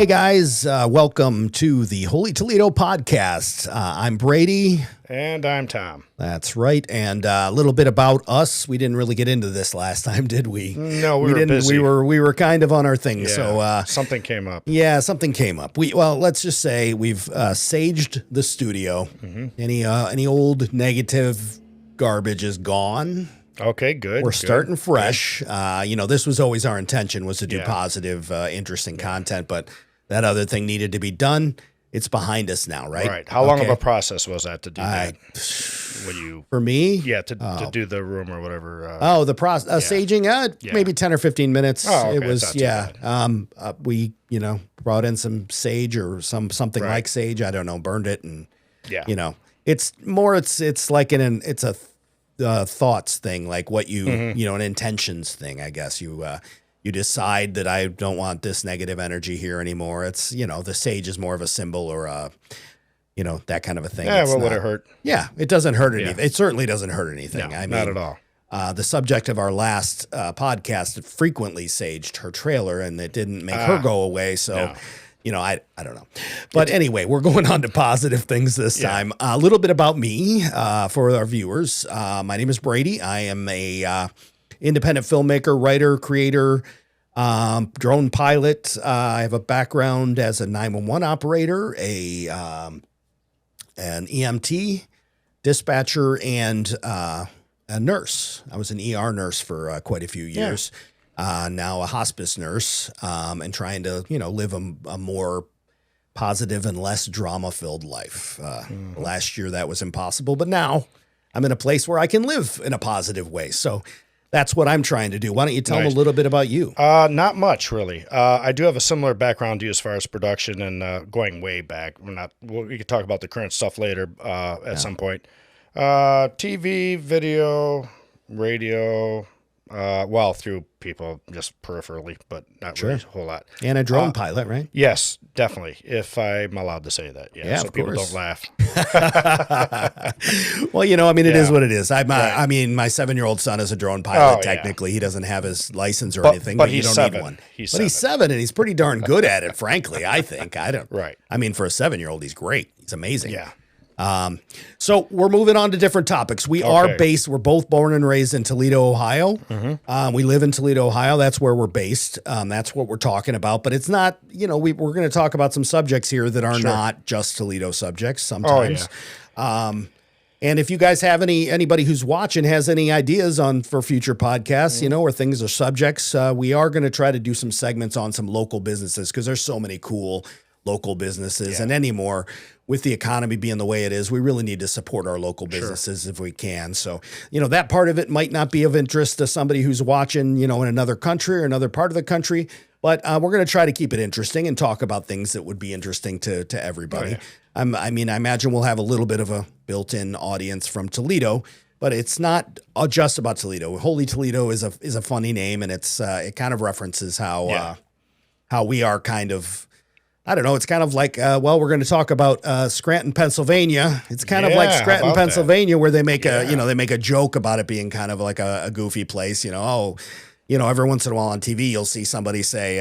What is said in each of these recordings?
Hey guys, welcome to the Holy Toledo Podcast. I'm Brady. And I'm Tom. That's right. And a little bit about us. We didn't really get into this last time, did we? No, we were busy. We were kind of on our thing. Yeah, so something came up. Yeah, something came up. Let's just say we've saged the studio. Mm-hmm. Any old negative garbage is gone. Okay, good. We're starting fresh. This was always our intention, was to do positive, interesting content, but that other thing needed to be done. It's behind us now, right? Right. How long of a process was that to do that? For me? Yeah, to do the room or whatever. The process, saging, maybe 10 or 15 minutes. Oh, okay. It was, we, brought in some sage or something like sage. I don't know, burned it. And, it's more, it's like it's a thoughts thing, like what you, an intentions thing, I guess. You decide that I don't want this negative energy here anymore. It's, the sage is more of a symbol or that kind of a thing. Yeah, well, would it hurt? Yeah, it doesn't hurt anything. It certainly doesn't hurt anything. No, not at all. The subject of our last podcast frequently saged her trailer, and it didn't make her go away. So, I don't know. But anyway, we're going on to positive things this time. A little bit about me for our viewers. My name is Brady. I am a independent filmmaker, writer, creator, drone pilot. I have a background as a 911 operator, an EMT, dispatcher, and a nurse. I was an ER nurse for quite a few years. Now a hospice nurse, and trying to, live a more positive and less drama-filled life. Last year that was impossible, but now I'm in a place where I can live in a positive way. So that's what I'm trying to do. Why don't you tell them a little bit about you? Not much, really. I do have a similar background to you as far as production and going way back. We could talk about the current stuff later at some point. TV, video, radio, through people just peripherally, but not really a whole lot. And a drone pilot, right? Yes, definitely. If I'm allowed to say that. Yeah, so people don't laugh. Well, it is what it is. My 7-year-old son is a drone pilot. Technically, he doesn't have his license or anything, but you don't need one. He's 7, and he's pretty darn good at it, frankly, I think. Right. For a 7-year-old, he's great. He's amazing. Yeah. So we're moving on to different topics. We're both born and raised in Toledo, Ohio. Mm-hmm. We live in Toledo, Ohio. That's where we're based. That's what we're talking about, but it's not, we're going to talk about some subjects here that are not just Toledo subjects sometimes. And if you guys have anybody who's watching has any ideas for future podcasts, or things or subjects, we are going to try to do some segments on some local businesses because there's so many cool local businesses and anymore with the economy being the way it is, we really need to support our local businesses if we can. So, that part of it might not be of interest to somebody who's watching, in another country or another part of the country, but we're going to try to keep it interesting and talk about things that would be interesting to everybody. I imagine we'll have a little bit of a built-in audience from Toledo, but it's not just about Toledo. Holy Toledo is a funny name, and it kind of references how we are kind of, I don't know. It's kind of like, we're going to talk about Scranton, Pennsylvania. It's kind of like Scranton, Pennsylvania, where they make a joke about it being kind of like a goofy place. Every once in a while on TV, you'll see somebody say,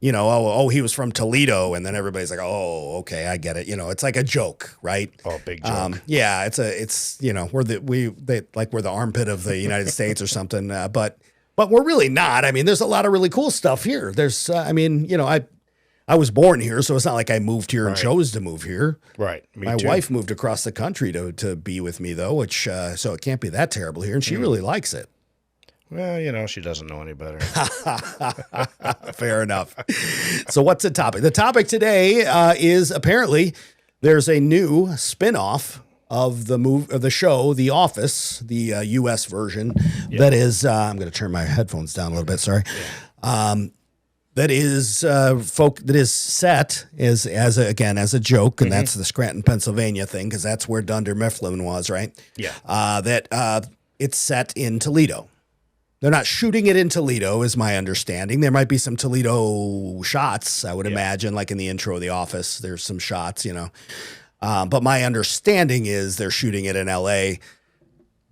he was from Toledo, and then everybody's like, oh, okay, I get it. It's like a joke, right? Oh, big joke. We're the armpit of the United States or something. But we're really not. There's a lot of really cool stuff here. There's, I was born here, so it's not like I moved here and chose to move here. Right. My wife moved across the country to be with me, though, which so it can't be that terrible here, and she really likes it. Well, she doesn't know any better. Fair enough. So what's the topic? The topic today is apparently there's a new spinoff of the show, The Office, the U.S. version. That is, I'm going to turn my headphones down a little bit. Sorry. That is set as a joke, and that's the Scranton, Pennsylvania thing, because that's where Dunder Mifflin was, right? Yeah. It's set in Toledo. They're not shooting it in Toledo, is my understanding. There might be some Toledo shots, I would imagine, like in the intro of The Office. There's some shots, But my understanding is they're shooting it in L.A.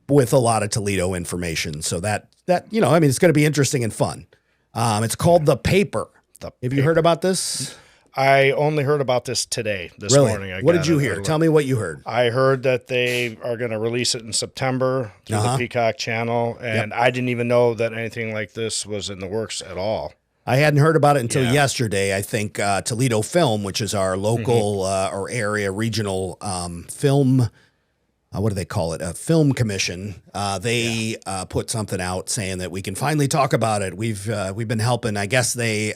with a lot of Toledo information. So that it's going to be interesting and fun. It's called The Paper. Have you heard about this? I only heard about this today, this morning. What did you hear? Tell me what you heard. I heard that they are going to release it in September through the Peacock channel, and I didn't even know that anything like this was in the works at all. I hadn't heard about it until yesterday. I think Toledo Film, which is our local or area regional film, what do they call it? A film commission. They put something out saying that we can finally talk about it. We've been helping. I guess they.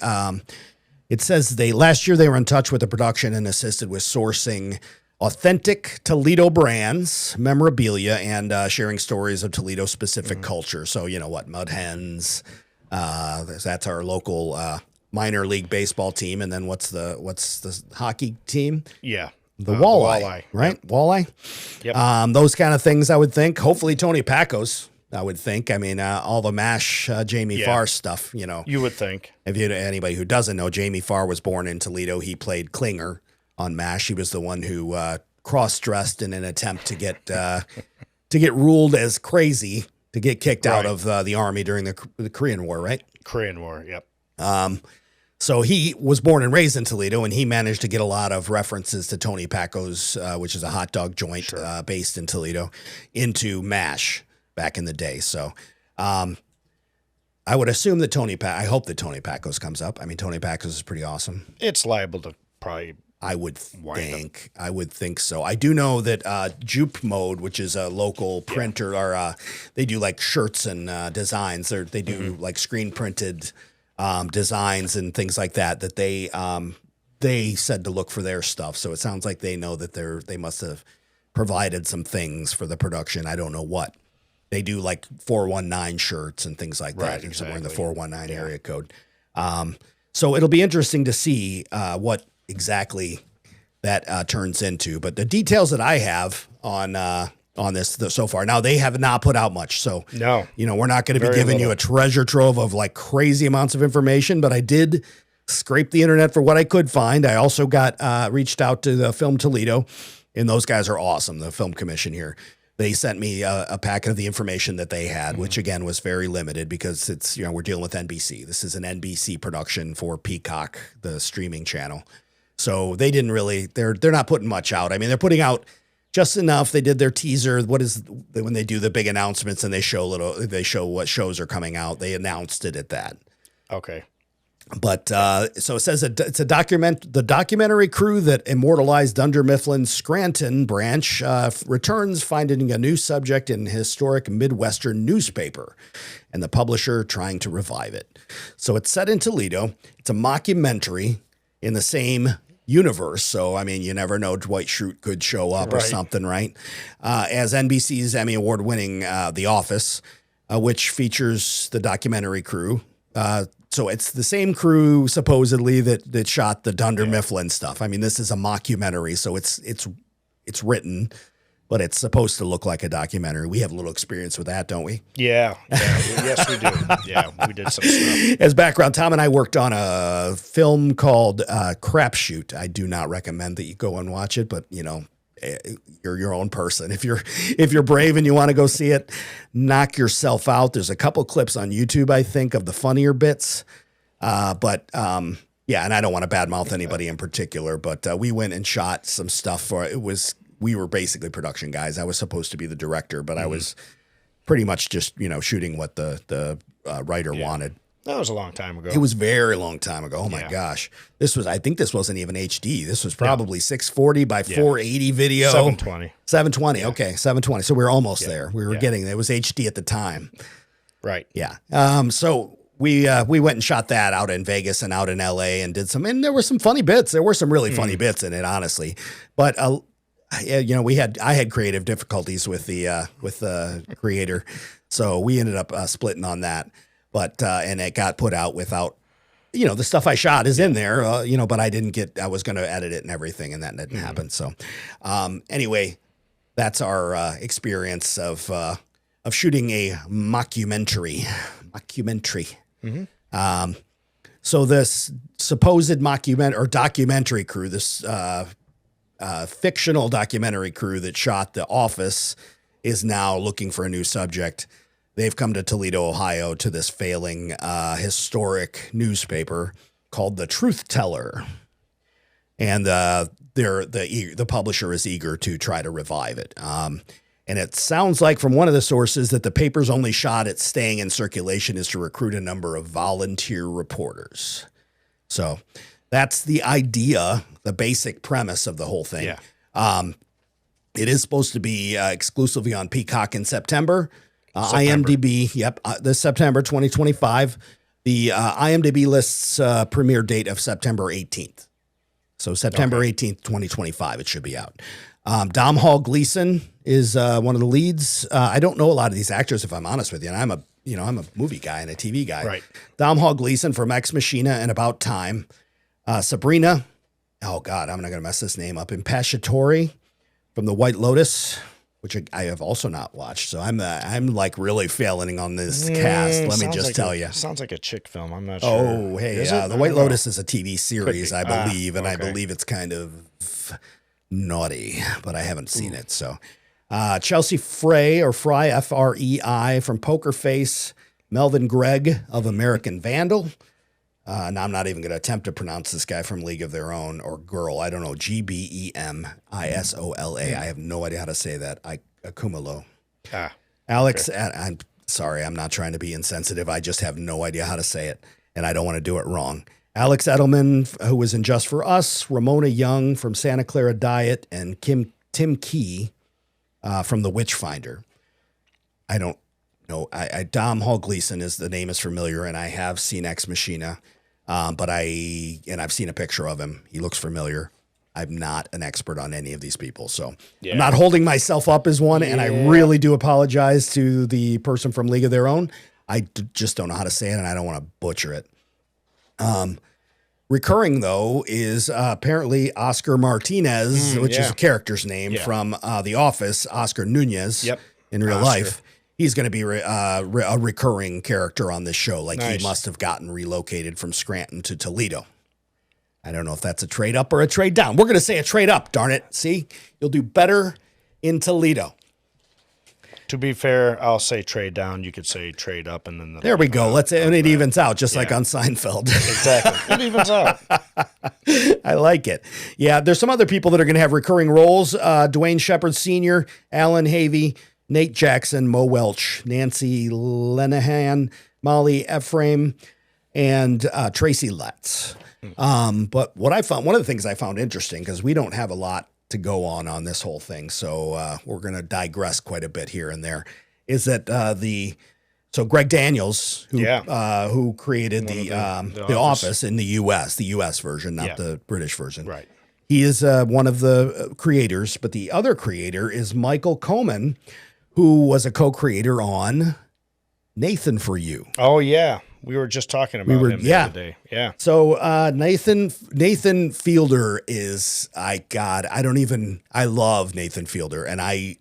It says last year they were in touch with the production and assisted with sourcing authentic Toledo brands, memorabilia, and sharing stories of Toledo specific culture. So you know what, Mud Hens. That's our local minor league baseball team, and then what's the hockey team? Yeah, the Walleye, right? Yep. Walleye. Yep. Those kind of things. I would think. Hopefully, Tony Pacos. I would think. I mean, all the MASH Jamie Farr stuff. You know, you would think. If anybody who doesn't know, Jamie Farr was born in Toledo. He played Klinger on MASH. He was the one who cross-dressed in an attempt to get ruled as crazy. To get kicked out of the Army during the Korean War, right? Korean War, yep. So he was born and raised in Toledo, and he managed to get a lot of references to Tony Pacos, which is a hot dog joint based in Toledo, into MASH back in the day. So I would assume that I hope that Tony Pacos comes up. I mean, Tony Pacos is pretty awesome. It's liable to probably... I would think so. I do know that Jupe Mode, which is a local printer, they do like shirts and designs. They do like screen printed designs and things like that. That they said to look for their stuff. So it sounds like they know that they must have provided some things for the production. I don't know what. They do like 419 shirts and things like that. Exactly. Somewhere in the 419 area code. So it'll be interesting to see what exactly that turns into, but the details that I have on this so far. Now they have not put out much, so no, we're not going to be giving you a treasure trove of like crazy amounts of information. But I did scrape the internet for what I could find. I also got reached out to the Film Toledo, and those guys are awesome. The film commission here. They sent me a packet of the information that they had, which again was very limited because it's we're dealing with NBC. This is an NBC production for Peacock, the streaming channel. So they didn't really, they're not putting much out. I mean, they're putting out just enough. They did their teaser. When they do the big announcements and they show what shows are coming out, they announced it at that. Okay. But so it says it's the documentary crew that immortalized Dunder Mifflin's Scranton branch returns finding a new subject in historic Midwestern newspaper and the publisher trying to revive it. So it's set in Toledo. It's a mockumentary in the same universe. So, I mean, you never know, Dwight Schrute could show up or something, right? As NBC's Emmy Award winning The Office, which features the documentary crew. So it's the same crew supposedly that shot the Dunder Mifflin stuff. I mean, this is a mockumentary, so it's written, but it's supposed to look like a documentary. We have a little experience with that, don't we? Yeah. Yes, we do. Yeah, we did some stuff. As background, Tom and I worked on a film called Crapshoot. I do not recommend that you go and watch it, but you're your own person. If you're brave and you want to go see it, knock yourself out. There's a couple clips on YouTube, I think, of the funnier bits. And I don't want to badmouth anybody in particular, but we went and shot some stuff we were basically production guys. I was supposed to be the director, but I was pretty much just, shooting what the writer wanted. That was a long time ago. It was a very long time ago. Oh my gosh. I think this wasn't even HD. This was probably 640 by 480 video. 720. 720. Okay. 720. So we were almost there. We were getting, it was HD at the time. Right. Yeah. So we went and shot that out in Vegas and out in LA and did and there were some funny bits. There were some really funny bits in it, honestly. But, I had creative difficulties with the creator. So we ended up splitting on that. But, and it got put out without, the stuff I shot is in there, but I was going to edit it and everything, and that didn't happen. So, anyway, that's our experience of shooting a mockumentary. So this supposed documentary crew, this fictional documentary crew that shot The Office is now looking for a new subject. They've come to Toledo, Ohio, to this failing historic newspaper called The Truth Teller. and the publisher is eager to try to revive it. And it sounds like from one of the sources that the paper's only shot at staying in circulation is to recruit a number of volunteer reporters. So that's the idea, the basic premise of the whole thing. Yeah. It is supposed to be exclusively on Peacock in September. IMDb, this September 2025. The IMDb lists premiere date of September 18th. So September 18th, 2025, it should be out. Dom Hall Gleason is one of the leads. I don't know a lot of these actors, if I'm honest with you. And I'm a movie guy and a TV guy. Right. Dom Hall Gleason from Ex Machina and About Time. Sabrina, oh God, I'm not going to mess this name up. Impasciatore from The White Lotus, which I have also not watched. So I'm like really failing on this cast. Let me just tell you. Sounds like a chick film. I'm not sure. Oh, hey, The White Lotus is a TV series, I believe, and I believe it's kind of naughty, but I haven't seen it. So Chelsea Frey, F-R-E-I, from Poker Face. Melvin Gregg of American Vandal. And I'm not even going to attempt to pronounce this guy from League of Their Own, or girl. I don't know. Gbemisola. I have no idea how to say that. Akumalo. Alex, I'm sorry. I'm not trying to be insensitive. I just have no idea how to say it, and I don't want to do it wrong. Alex Edelman, who was in Just for Us. Ramona Young from Santa Clara Diet, and Tim Key from The Witchfinder. I don't know. Dom Hall Gleason the name is familiar, and I have seen Ex Machina. But I've seen a picture of him. He looks familiar. I'm not an expert on any of these people, so I'm not holding myself up as one. And I really do apologize to the person from League of Their Own. I just don't know how to say it, and I don't want to butcher it. Recurring though is apparently Oscar Martinez, which is a character's name from The Office. Oscar Nunez in real life. He's going to be a recurring character on this show. Like he must have gotten relocated from Scranton to Toledo. I don't know if that's a trade up or a trade down. We're going to say a trade up, darn it. See, you'll do better in Toledo. To be fair, I'll say trade down. You could say trade up, and then there we go. And it evens out, just like on Seinfeld. Exactly, it evens out. I like it. Yeah, there's some other people that are going to have recurring roles. Dwayne Shepard Sr., Alan Havey, Nate Jackson, Mo Welch, Nancy Lenahan, Molly Ephraim, and Tracy Letts. But what I found, one of the things I found interesting, because we don't have a lot to go on this whole thing, so we're going to digress quite a bit here and there, is that so Greg Daniels, who created the Office in the U.S. version, not the British version. Right. He is one of the creators, but the other creator is Michael Coman, who was a co-creator on Nathan For You. Oh, yeah. We were just talking about him the other day. Yeah. So Nathan Fielder is, I love Nathan Fielder, and I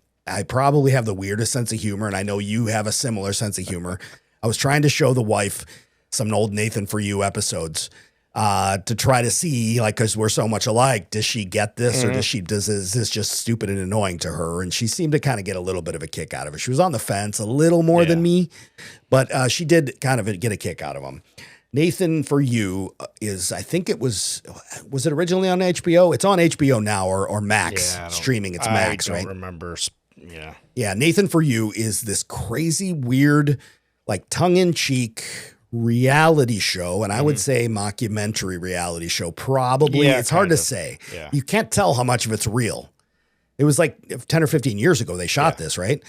probably have the weirdest sense of humor, and I know you have a similar sense of humor. I was trying to show the wife some old Nathan For You episodes to try to see, like, because we're so much alike, does she get this, or is this just stupid and annoying to her? And she seemed to kind of get a little bit of a kick out of it. She was on the fence a little more than me, but she did kind of get a kick out of them. Nathan For You is, I think it was it originally on HBO? It's on HBO now or Max streaming. It's Max, right? I don't remember. Yeah. Yeah. Nathan For You is this crazy, weird, like tongue-in-cheek reality show, and I would say mockumentary reality show. Probably. It's hard to say. Yeah. You can't tell how much of it's real. It was like 10 or 15 years ago they shot this, right?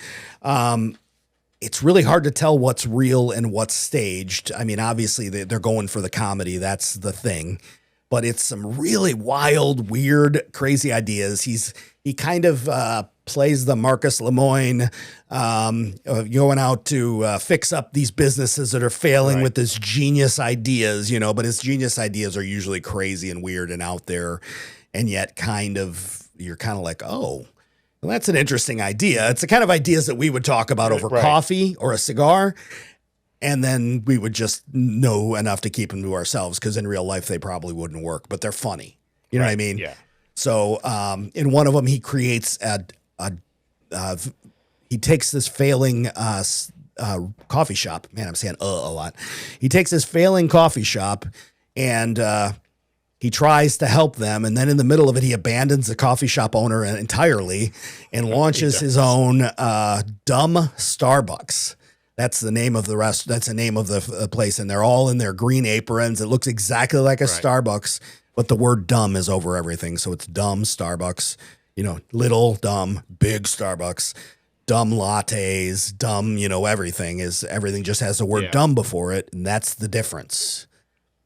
It's really hard to tell what's real and what's staged. I mean, obviously they're going for the comedy. That's the thing. But it's some really wild, weird, crazy ideas. He kind of plays the Marcus Lemoyne, going out to fix up these businesses that are failing with his genius ideas, but his genius ideas are usually crazy and weird and out there. And yet you're kind of like, oh, well, that's an interesting idea. It's the kind of ideas that we would talk about over coffee or a cigar. And then we would just know enough to keep them to ourselves, because in real life they probably wouldn't work, but they're funny. You know what I mean? Yeah. So in one of them, he creates he takes this failing coffee shop. Man, I'm saying a lot. He takes this failing coffee shop and He tries to help them, and then in the middle of it, he abandons the coffee shop owner entirely and launches his own dumb Starbucks. That's the name of the rest. That's the name of the place, and they're all in their green aprons. It looks exactly like a Starbucks, but the word "dumb" is over everything. So it's dumb Starbucks. You know, little dumb, big Starbucks, dumb lattes, dumb. You know, everything just has the word "dumb" before it, and that's the difference.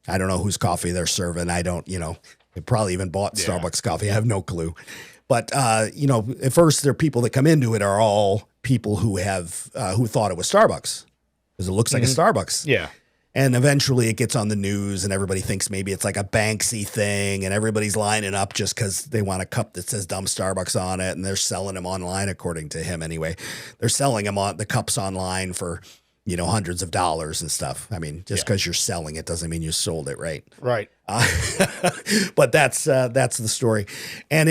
I don't know whose coffee they're serving. I don't. You know, they probably even bought Starbucks coffee. I have no clue. But you know, at first, the people that come into it are all people who have who thought it was Starbucks because it looks like a Starbucks. Yeah. And eventually it gets on the news and everybody thinks maybe it's like a Banksy thing and everybody's lining up just because they want a cup that says dumb Starbucks on it, and they're selling them online, according to him anyway. They're selling them on the cups online for, you know, hundreds of dollars and stuff. I mean, just because you're selling it doesn't mean you sold it, right? Right. But that's the story. And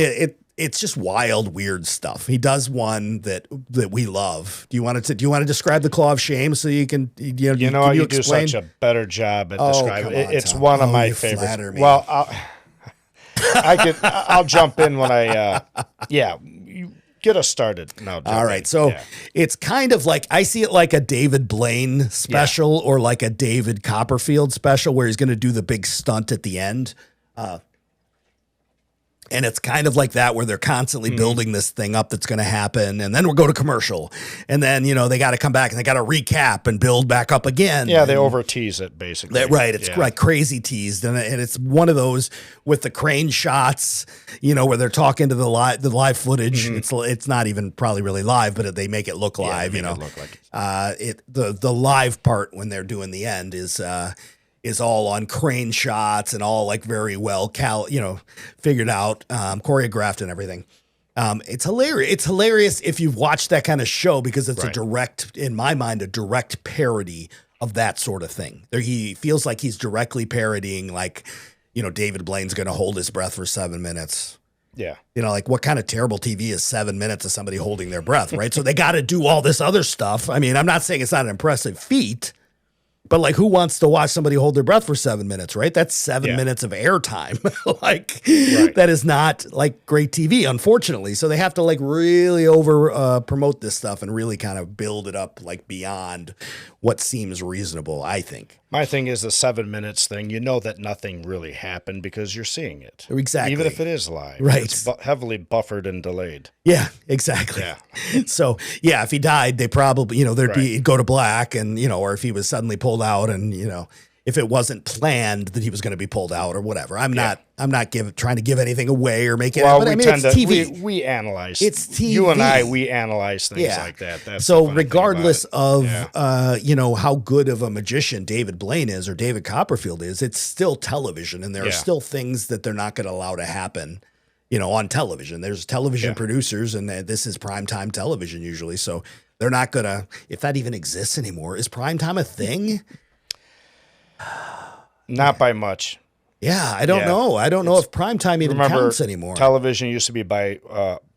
it's just wild, weird stuff. He does one that we love. Do you want to describe the Claw of Shame so you can you do such a better job at describing it. It's Tom. One of my favorites. Well, I'll jump in when you get us started. No, all right. So it's kind of like, I see it like a David Blaine special or like a David Copperfield special where he's going to do the big stunt at the end. And it's kind of like that where they're constantly building this thing up that's going to happen. And then we'll go to commercial. And then, you know, they got to come back and they got to recap and build back up again. Yeah, they over tease it basically. Right. It's like crazy teased. And it's one of those with the crane shots, you know, where they're talking to the live footage. It's not even probably really live, but they make it look live, you know. Look like the live part when they're doing the end is all on crane shots and all like very well figured out, choreographed and everything. It's hilarious. It's hilarious if you've watched that kind of show because it's in my mind, a direct parody of that sort of thing. He feels like he's directly parodying, like, you know, David Blaine's going to hold his breath for 7 minutes. Yeah. You know, like what kind of terrible TV is 7 minutes of somebody holding their breath, right? So they got to do all this other stuff. I mean, I'm not saying it's not an impressive feat, but like, who wants to watch somebody hold their breath for 7 minutes, right? That's 7 minutes of airtime. That is not like great TV, unfortunately. So they have to like really promote this stuff and really kind of build it up like beyond what seems reasonable, I think. My thing is the 7 minutes thing. You know that nothing really happened because you're seeing it. Exactly. Even if it is live. Right. It's heavily buffered and delayed. Yeah, exactly. Yeah. So, if he died, they probably, you know, it'd go to black and, you know, or if he was suddenly pulled out and, you know, if it wasn't planned that he was going to be pulled out or whatever. I'm not trying to give anything away or make it. Well, but I mean, it's TV. We analyze. It's TV. You and I, we analyze things like that. That's so regardless of, you know, how good of a magician David Blaine is or David Copperfield is, it's still television. And there are still things that they're not going to allow to happen, you know, on television. There's television producers and this is primetime television usually. So they're not going to, if that even exists anymore, is primetime a thing? Not by much. Yeah, I don't know. I don't know if primetime even counts anymore. Television used to be by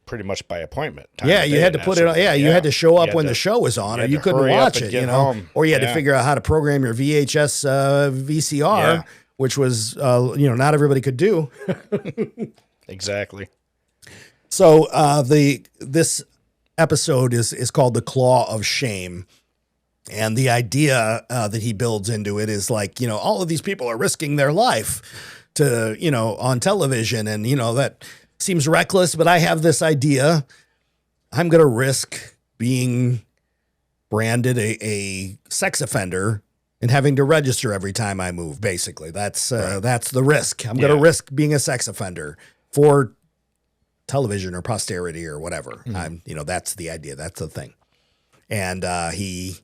pretty much by appointment. You had to put it on. You had to show up when the show was on, or you couldn't watch it. You know, home. Or you had to figure out how to program your VHS VCR, which was you know, not everybody could do. Exactly. So this episode is called The Claw of Shame. And the idea that he builds into it is like, you know, all of these people are risking their life to, you know, on television. And, you know, that seems reckless, but I have this idea. I'm going to risk being branded a sex offender and having to register every time I move. Basically, that's the risk. I'm going to risk being a sex offender for television or posterity or whatever. You know, that's the idea. That's the thing. And he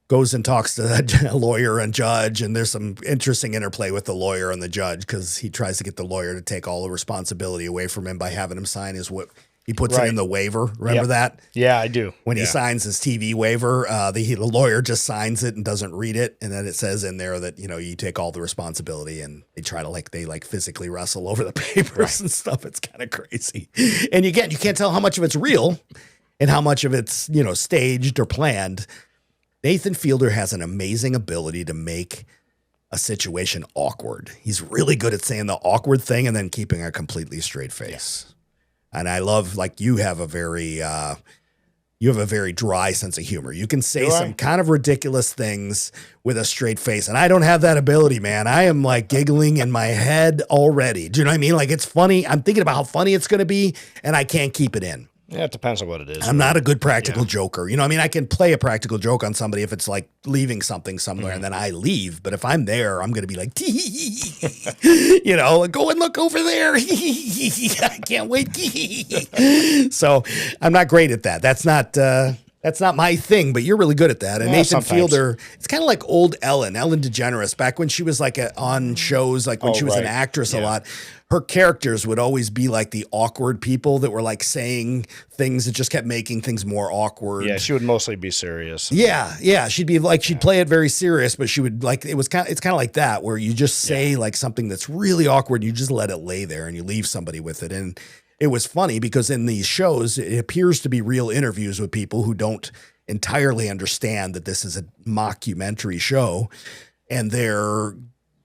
goes and talks to a lawyer and judge, and there's some interesting interplay with the lawyer and the judge because he tries to get the lawyer to take all the responsibility away from him by having him sign he puts it in the waiver. Remember that? Yeah, I do. When he signs his TV waiver, the lawyer just signs it and doesn't read it, and then it says in there that, you know, you take all the responsibility, and they try to they physically wrestle over the papers and stuff. It's kind of crazy, and you can't tell how much of it's real and how much of it's, you know, staged or planned. Nathan Fielder has an amazing ability to make a situation awkward. He's really good at saying the awkward thing and then keeping a completely straight face. Yeah. And I love, like, you have a very dry sense of humor. You can say some kind of ridiculous things with a straight face. And I don't have that ability, man. I am like giggling in my head already. Do you know what I mean? Like, it's funny. I'm thinking about how funny it's going to be and I can't keep it in. Yeah, it depends on what it is. I'm not a good practical joker. You know what I mean? I can play a practical joke on somebody if it's like leaving something somewhere and then I leave. But if I'm there, I'm going to be like, you know, go and look over there. I can't wait. So I'm not great at that. That's not my thing, but you're really good at that. And Nathan Fielder, it's kind of like old Ellen DeGeneres, back when she was like on shows, like when she was an actress a lot. Her characters would always be like the awkward people that were like saying things that just kept making things more awkward. Yeah, she would mostly be serious. Yeah. She'd be like, she'd play it very it's kind of like that, where you just say like something that's really awkward. You just let it lay there and you leave somebody with it. And it was funny because in these shows, it appears to be real interviews with people who don't entirely understand that this is a mockumentary show and they're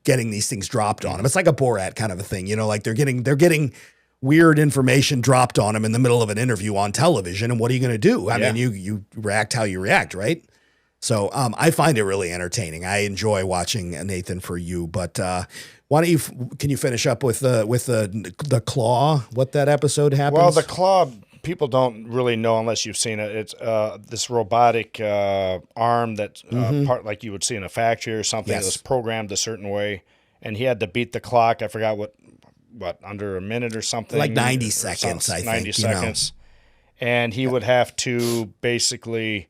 getting these things dropped on them. It's like a Borat kind of a thing, you know, like they're getting weird information dropped on them in the middle of an interview on television. And what are you going to do? I mean, you react how you react, right? So I find it really entertaining. I enjoy watching Nathan for you, but why don't can you finish up with the Claw? What that episode happens? Well, the Claw, people don't really know unless you've seen it. It's this robotic arm that part like you would see in a factory or something. Yes. That was programmed a certain way, and he had to beat the clock. I forgot what under a minute or something, like 90 seconds. I think 90 seconds, and he would have to basically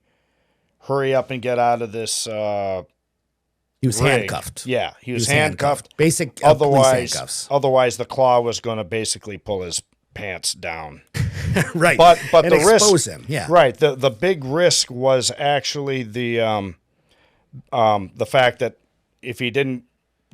hurry up and get out of this. He was handcuffed. Yeah, he was handcuffed. Basic police handcuffs. Otherwise, the Claw was going to basically pull his pants down. Right. But and the expose risk, him. Yeah. Right. The big risk was actually the fact that if he didn't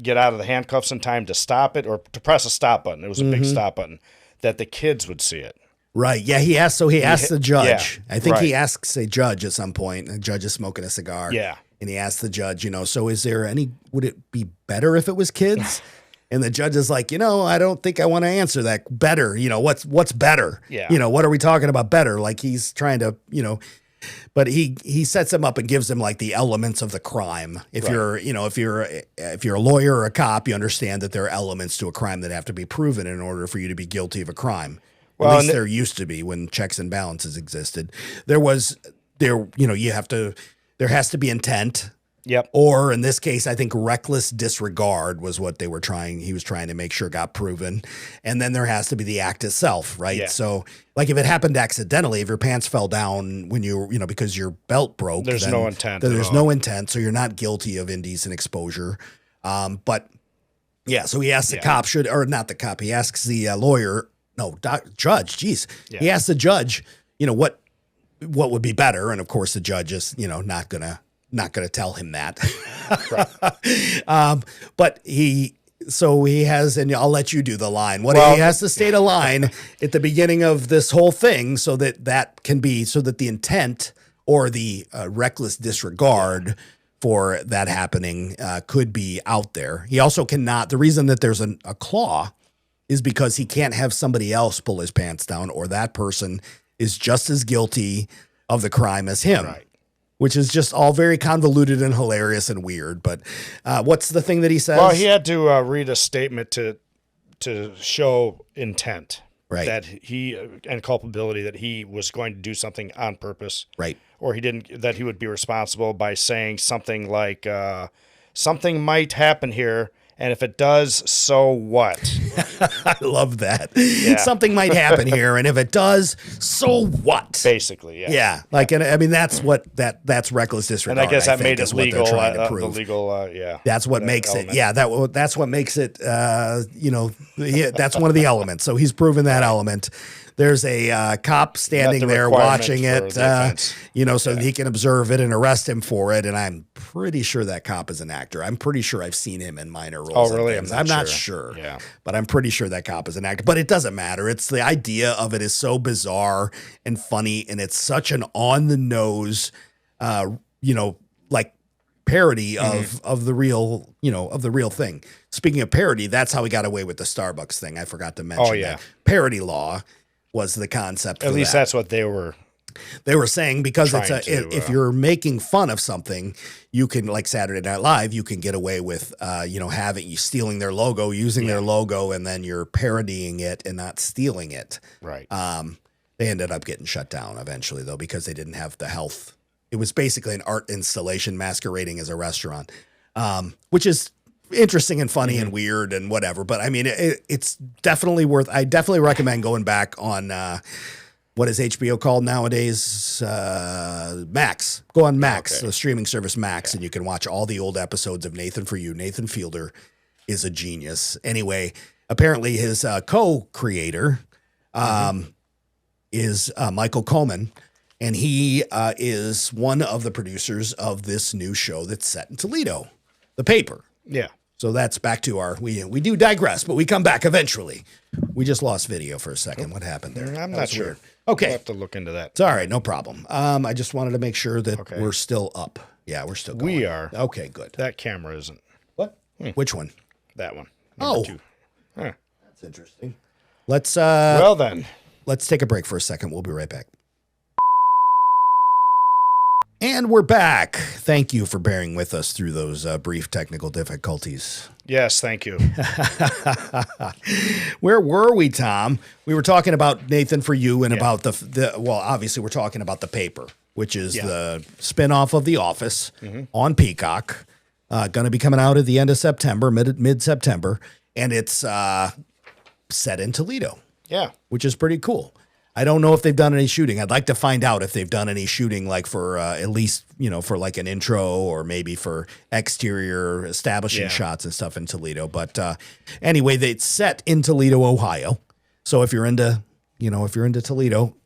get out of the handcuffs in time to stop it or to press a stop button, it was a big stop button, that the kids would see it. Right. Yeah. He asked the judge. Yeah, I think he asks a judge at some point. The judge is smoking a cigar. Yeah. And he asked the judge, so would it be better if it was kids? And the judge is like, I don't think I want to answer that. Better, what's better? Yeah. What are we talking about better? Like he's trying to, but he sets him up and gives him like the elements of the crime. If you're a lawyer or a cop, you understand that there are elements to a crime that have to be proven in order for you to be guilty of a crime. Well, at least there used to be when checks and balances existed. There has to be intent. Yep. Or in this case, I think reckless disregard was what he was trying to make sure got proven. And then there has to be the act itself, right? Yeah. So like if it happened accidentally, if your pants fell down when because your belt broke, there's no intent. There's no intent. So you're not guilty of indecent exposure. But yeah, so he asks the cop he asks the lawyer, judge, geez. Yeah. He asks the judge, what would be better. And of course the judge is, not gonna tell him that. But he has, and I'll let you do the line. He has to state a line at the beginning of this whole thing so that can be, so that the intent or the reckless disregard for that happening could be out there. He also cannot, the reason that there's a claw is because he can't have somebody else pull his pants down, or that person is just as guilty of the crime as him. Right. Which is just all very convoluted and hilarious and weird. But what's the thing that he says? Well, he had to read a statement to show intent. Right. That he and culpability, that he was going to do something on purpose. Right. Or that he would be responsible by saying something like, something might happen here, and if it does, so what? I love that. Yeah. Something might happen here, and if it does, so what? Basically, yeah. Yeah. Like, and I mean, that's reckless disregard. And I guess that made it legal. The legal, yeah. That's what makes element. it. Yeah. That's what makes it. That's one of the elements. So he's proven that element. There's a cop standing there watching it, so he can observe it and arrest him for it. And I'm pretty sure that cop is an actor. I'm pretty sure I've seen him in minor roles. Oh, really? I'm not sure. Yeah. But I'm pretty sure that cop is an actor. But it doesn't matter. It's the idea of it is so bizarre and funny, and it's such an on the nose, like parody of the real, of the real thing. Speaking of parody, that's how we got away with the Starbucks thing. I forgot to mention that. Parody law was the concept. At least that's what they were saying, because if you're making fun of something, you can, like Saturday Night Live, you can get away with, stealing their logo, using their logo, and then you're parodying it and not stealing it. Right. They ended up getting shut down eventually, though, because they didn't have the health. It was basically an art installation masquerading as a restaurant, which is interesting and funny and weird and whatever. But I mean, it's definitely I definitely recommend going back on, what is HBO called nowadays? Max. Go on Max, the streaming service Max, and you can watch all the old episodes of Nathan For You. Nathan Fielder is a genius. Anyway, apparently his co-creator is Michael Coleman, and he is one of the producers of this new show that's set in Toledo, The Paper. Yeah. So that's back to we do digress, but we come back eventually. We just lost video for a second. What happened there? I'm not sure. Weird. Okay. We'll have to look into that. It's all right. No problem. I just wanted to make sure that we're still up. Yeah, we're still going. We are. Okay, good. That camera isn't. What? Which one? That one. Number 2. Huh. That's interesting. Let's well then. Let's take a break for a second. We'll be right back. And we're back. Thank you for bearing with us through those brief technical difficulties. Yes, thank you. Where were we, Tom? We were talking about Nathan For You and about obviously we're talking about The Paper, which is the spinoff of The Office on Peacock. Going to be coming out at the end of September, mid-September, and it's set in Toledo. Yeah. Which is pretty cool. I don't know if they've done any shooting. I'd like to find out if they've done any shooting, like for at least, for like an intro or maybe for exterior establishing shots and stuff in Toledo. But anyway, it's set in Toledo, Ohio. So if you're into, Toledo,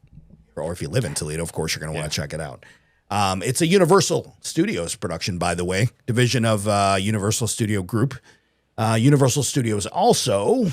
or if you live in Toledo, of course, you're going to want to check it out. It's a Universal Studios production, by the way, division of Universal Studio Group. Universal Studios also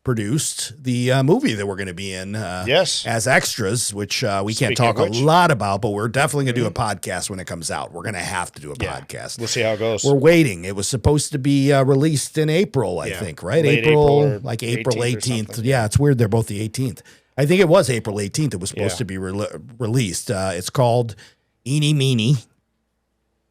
produced the movie that we're going to be in as extras, which we can't talk a lot about, but we're definitely going to do a podcast when it comes out. We're going to have to do a podcast. We'll see how it goes. We're waiting. It was supposed to be released in April, I think, right? April like April 18th. Yeah, it's weird. They're both the 18th. I think it was April 18th. It was supposed to be released. It's called Eeny Meeny.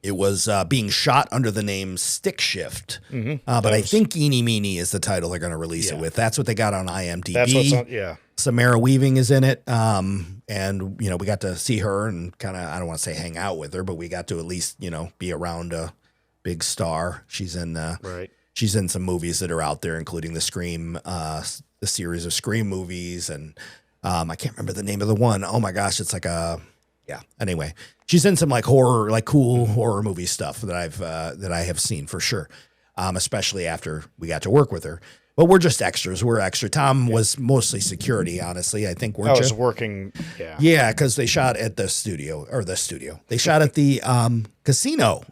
It was being shot under the name Stick Shift, but I think Eeny Meeny is the title they're going to release it with. That's what they got on IMDb. That's what's on, Samara Weaving is in it, and we got to see her and kind of, I don't want to say hang out with her, but we got to at least be around a big star. She's in she's in some movies that are out there, including the Scream, the series of Scream movies, and I can't remember the name of the one. Oh my gosh, it's like a Anyway, she's in some like horror, like cool horror movie stuff that I have seen for sure, especially after we got to work with her. But we're just extras. We're extra. Tom was mostly security, honestly. I think I was working. Yeah, because they shot at the studio. They shot at the casino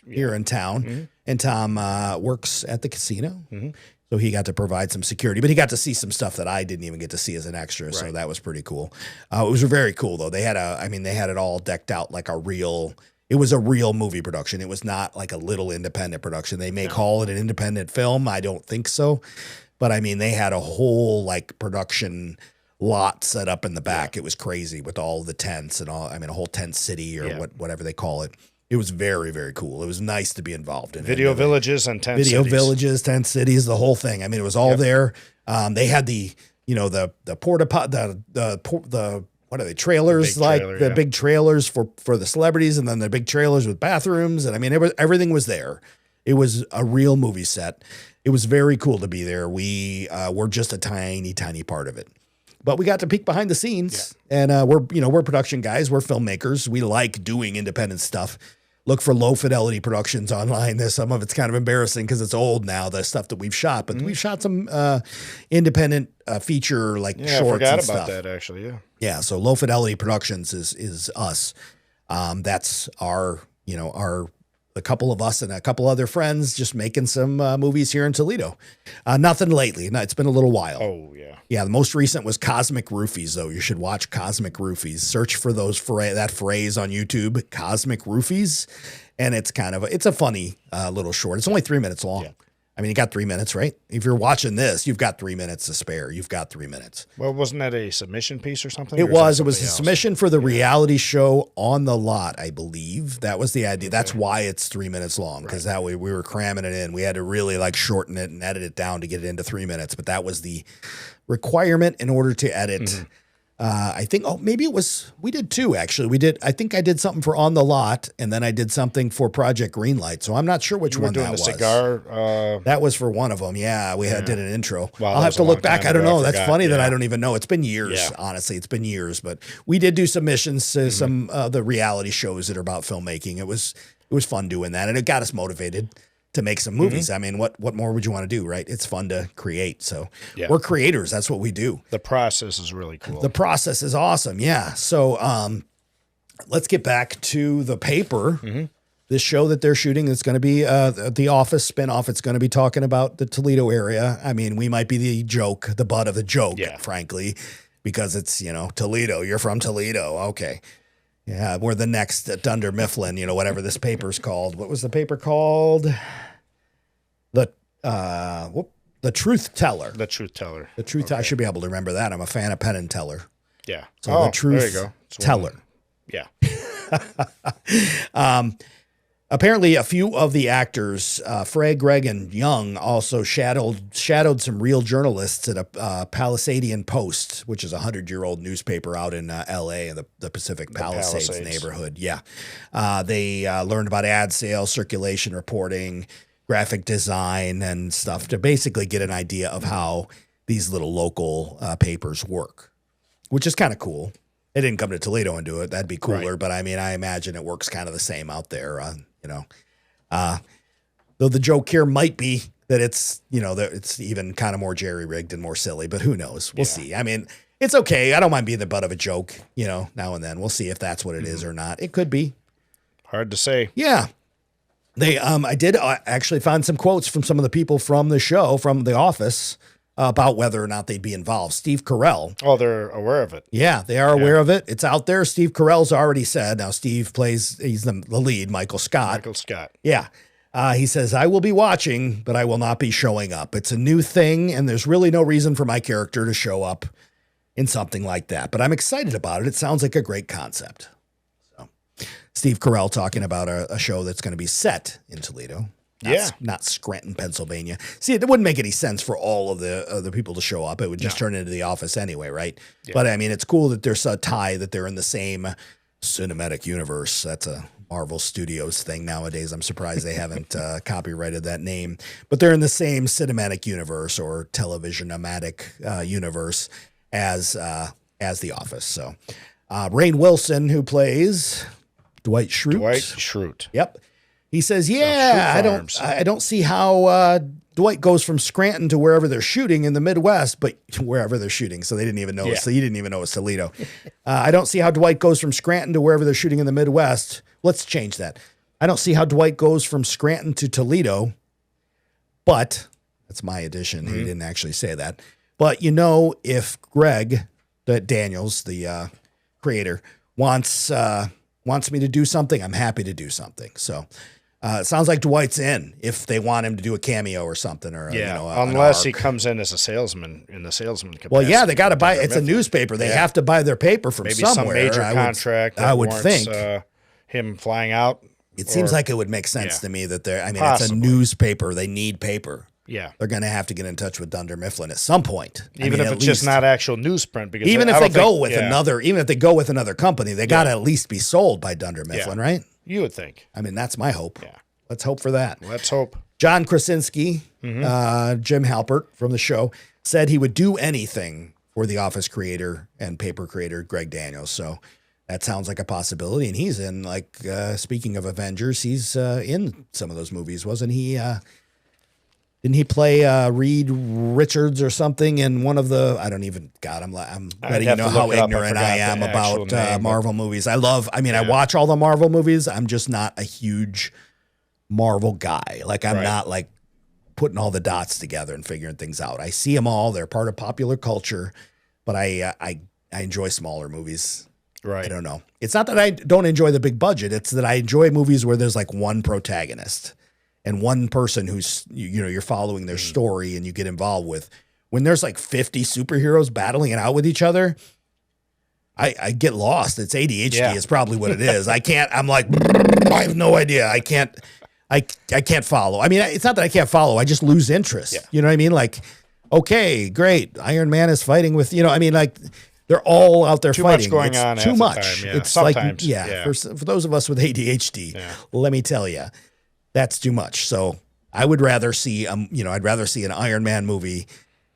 here in town, and Tom works at the casino. So he got to provide some security, but he got to see some stuff that I didn't even get to see as an extra. So that was pretty cool. It was very cool though. They had it all decked out like it was a real movie production. It was not like a little independent production. They may call it an independent film. I don't think so. But I mean, they had a whole like production lot set up in the back. It was crazy with all the tents and all. I mean, a whole tent city or whatever they call it. It was very, very cool. It was nice to be involved in video villages and tent cities. Villages, tent cities, the whole thing. I mean, it was all there. They had the porta pot, the what are they, trailers, the big trailers for the celebrities, and then the big trailers with bathrooms, and I mean, everything was there. It was a real movie set. It was very cool to be there. We were just a tiny, tiny part of it. But we got to peek behind the scenes, and we're production guys. We're filmmakers. We like doing independent stuff. Look for Low Fidelity Productions online. Some of it's kind of embarrassing because it's old now, the stuff that we've shot. But we've shot some independent feature like shorts and stuff. I forgot about that actually. Yeah. So Low Fidelity Productions is us. That's our a couple of us and a couple other friends just making some movies here in Toledo. Nothing lately. No, it's been a little while. Oh, yeah. Yeah, the most recent was Cosmic Roofies, though. You should watch Cosmic Roofies. Search for that phrase on YouTube, Cosmic Roofies, and it's a funny little short. It's only 3 minutes long. Yeah. I mean, you got 3 minutes, right? If you're watching this, you've got 3 minutes to spare. You've got 3 minutes. Well, wasn't that a submission piece or something? It was. It was a submission for the reality show On the Lot, I believe. That was the idea. Okay. That's why it's 3 minutes long, because that way we were cramming it in. We had to really shorten it and edit it down to get it into 3 minutes. But that was the requirement in order to edit. Mm-hmm. I think, maybe it was, we did two, actually. I think I did something for On the Lot, and then I did something for Project Greenlight. So I'm not sure which one that was. You were doing the cigar? That was for one of them. Yeah, we did an intro. Wow, I'll have to look back. I don't know. That's funny that I don't even know. It's been years, honestly. It's been years. But we did do submissions to some of the reality shows that are about filmmaking. It was fun doing that, and it got us motivated to make some movies. I mean, what more would you want to do, right? It's fun to create. So we're creators. That's what we do. The process is really cool. The process is awesome. Yeah. So let's get back to the paper. Mm-hmm. This show that they're shooting is going to be the Office spinoff. It's going to be talking about the Toledo area. I mean, we might be the butt of the joke, frankly, because it's, Toledo. You're from Toledo. Okay. Yeah, we're the next Dunder Mifflin, whatever this paper's called. What was the paper called? The Truth Teller. The Truth Teller. The Truth. Okay. I should be able to remember that. I'm a fan of Penn and Teller. Yeah. So the Truth Teller. Yeah. Apparently, a few of the actors, Frey, Greg, and Young, also shadowed some real journalists at a Palisadian Post, which is a 100-year-old newspaper out in L.A. in the Pacific Palisades neighborhood. Yeah, they learned about ad sales, circulation reporting, graphic design, and stuff to basically get an idea of how these little local papers work, which is kind of cool. They didn't come to Toledo and do it. That'd be cooler. Right. But I mean, I imagine it works kind of the same out there. Though the joke here might be that it's, that it's even kind of more jerry-rigged and more silly, but who knows? We'll see. I mean, it's okay. I don't mind being the butt of a joke, now and then. We'll see if that's what it is or not. It could be. Hard to say. Yeah. I did actually find some quotes from some of the people from the show, from The Office, about whether or not they'd be involved. Steve Carell. Oh, they're aware of it. Yeah, they are aware of it. It's out there. Steve Carell's already said. Now, he's the lead, Michael Scott. Yeah. He says, I will be watching, but I will not be showing up. It's a new thing, and there's really no reason for my character to show up in something like that. But I'm excited about it. It sounds like a great concept. So, Steve Carell talking about a show that's going to be set in Toledo. Not Scranton, Pennsylvania. See, it wouldn't make any sense for all of the people to show up. It would just turn into The Office anyway, right? Yeah. But I mean, it's cool that there's a tie, that they're in the same cinematic universe. That's a Marvel Studios thing nowadays. I'm surprised they haven't copyrighted that name. But they're in the same cinematic universe or television-omatic universe as The Office. So, Rainn Wilson, who plays Dwight Schrute. Yep. He says, I don't see how Dwight goes from Scranton to wherever they're shooting in the Midwest, but wherever they're shooting. So they didn't even know. So he didn't even know it's Toledo. I don't see how Dwight goes from Scranton to wherever they're shooting in the Midwest. Let's change that. I don't see how Dwight goes from Scranton to Toledo, but that's my addition. Mm-hmm. He didn't actually say that. But if Greg Daniels, the creator, wants me to do something, I'm happy to do something. So it sounds like Dwight's in if they want him to do a cameo or something, or unless he comes in as a salesman in the salesman capacity. Well, yeah, they got to buy. It's a newspaper. They have to buy their paper from somewhere. Maybe some major contract. I would think him flying out. It seems like it would make sense to me that they're. I mean, it's a newspaper. They need paper. Yeah, they're going to have to get in touch with Dunder Mifflin at some point. Even if it's just not actual newsprint, because even if they go with another company, they got to at least be sold by Dunder Mifflin, right? You would think. I mean, that's my hope. Yeah, let's hope for that. Let's hope. John Krasinski, Jim Halpert from the show, said he would do anything for The Office creator and paper creator Greg Daniels. So that sounds like a possibility, and he's in. Speaking of Avengers, he's in some of those movies, wasn't he? Didn't he play Reed Richards or something in one of the? I don't even. God, I'm letting you know how ignorant I am about Marvel movies. I watch all the Marvel movies. I'm just not a huge Marvel guy. Like I'm not like putting all the dots together and figuring things out. I see them all. They're part of popular culture, but I enjoy smaller movies. Right. I don't know. It's not that I don't enjoy the big budget. It's that I enjoy movies where there's like one protagonist and one person who's, you're following their story and you get involved with. When there's like 50 superheroes battling it out with each other, I get lost. It's ADHD is probably what it is. I'm like, I have no idea. I can't follow. I mean, it's not that I can't follow. I just lose interest. Yeah. You know what I mean? Like, okay, great. Iron Man is fighting with, like they're all out there fighting. Too much going on. Too much. Time, yeah. It's sometimes. For those of us with ADHD, let me tell you, that's too much. So I would rather see, I'd rather see an Iron Man movie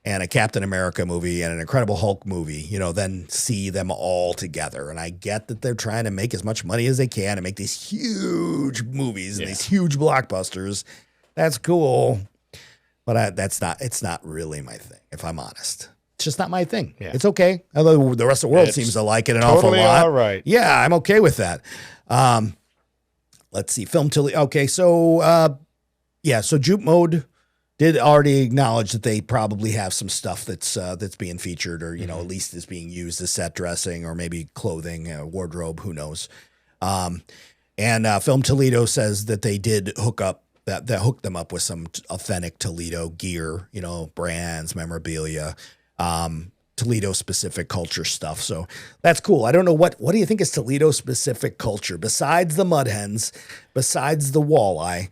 and a Captain America movie and an Incredible Hulk movie, than see them all together. And I get that they're trying to make as much money as they can and make these huge movies and these huge blockbusters. That's cool. But it's not really my thing, if I'm honest. It's just not my thing. Yeah. It's okay. Although the rest of the world seems to like it an awful lot. All right. Yeah, I'm okay with that. Let's see. Film Toledo. Okay, so so Juke Mode did already acknowledge that they probably have some stuff that's being featured or, at least is being used as set dressing or maybe clothing, wardrobe, who knows. And Film Toledo says that they did hook them up with some authentic Toledo gear, brands, memorabilia, Toledo specific culture stuff. So that's cool. I don't know what do you think is Toledo specific culture besides the mud hens, besides the walleye?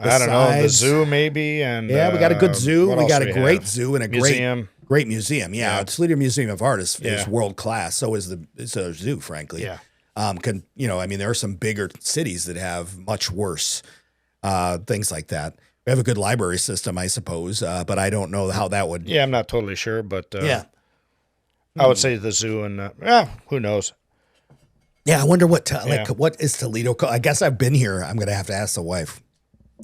I don't know, the zoo maybe, and we got a good zoo. We got a great have? Zoo and a museum. great museum. Yeah, Toledo Museum of Art is world class. So is the zoo, frankly. Yeah. There are some bigger cities that have much worse things like that. We have a good library system, I suppose, but I don't know how that would. Yeah, I'm not totally sure, but I would say the zoo and who knows. Yeah, I wonder what is Toledo? I guess I've been here. I'm gonna have to ask the wife.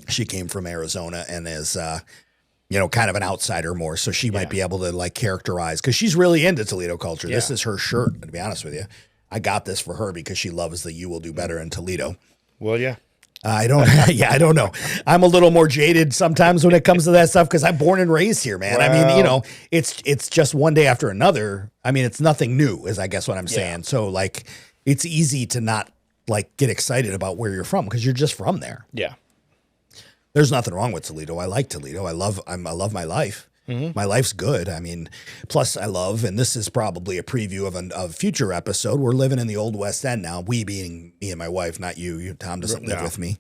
She came from Arizona and is, kind of an outsider more. So she might be able to like characterize because she's really into Toledo culture. Yeah. This is her shirt, to be honest with you. I got this for her because she loves the "You Will Do Better in Toledo." Well, yeah. I don't know. I'm a little more jaded sometimes when it comes to that stuff because I'm born and raised here, man. Well, I mean, it's just one day after another. I mean, it's nothing new, is I guess what I'm saying. So like, it's easy to not like get excited about where you're from because you're just from there. Yeah. There's nothing wrong with Toledo. I like Toledo. I love my life. Mm-hmm. My life's good. I mean, plus I love, and this is probably a preview of a future episode. We're living in the old West End now. We being me and my wife, not you. Tom doesn't live with me.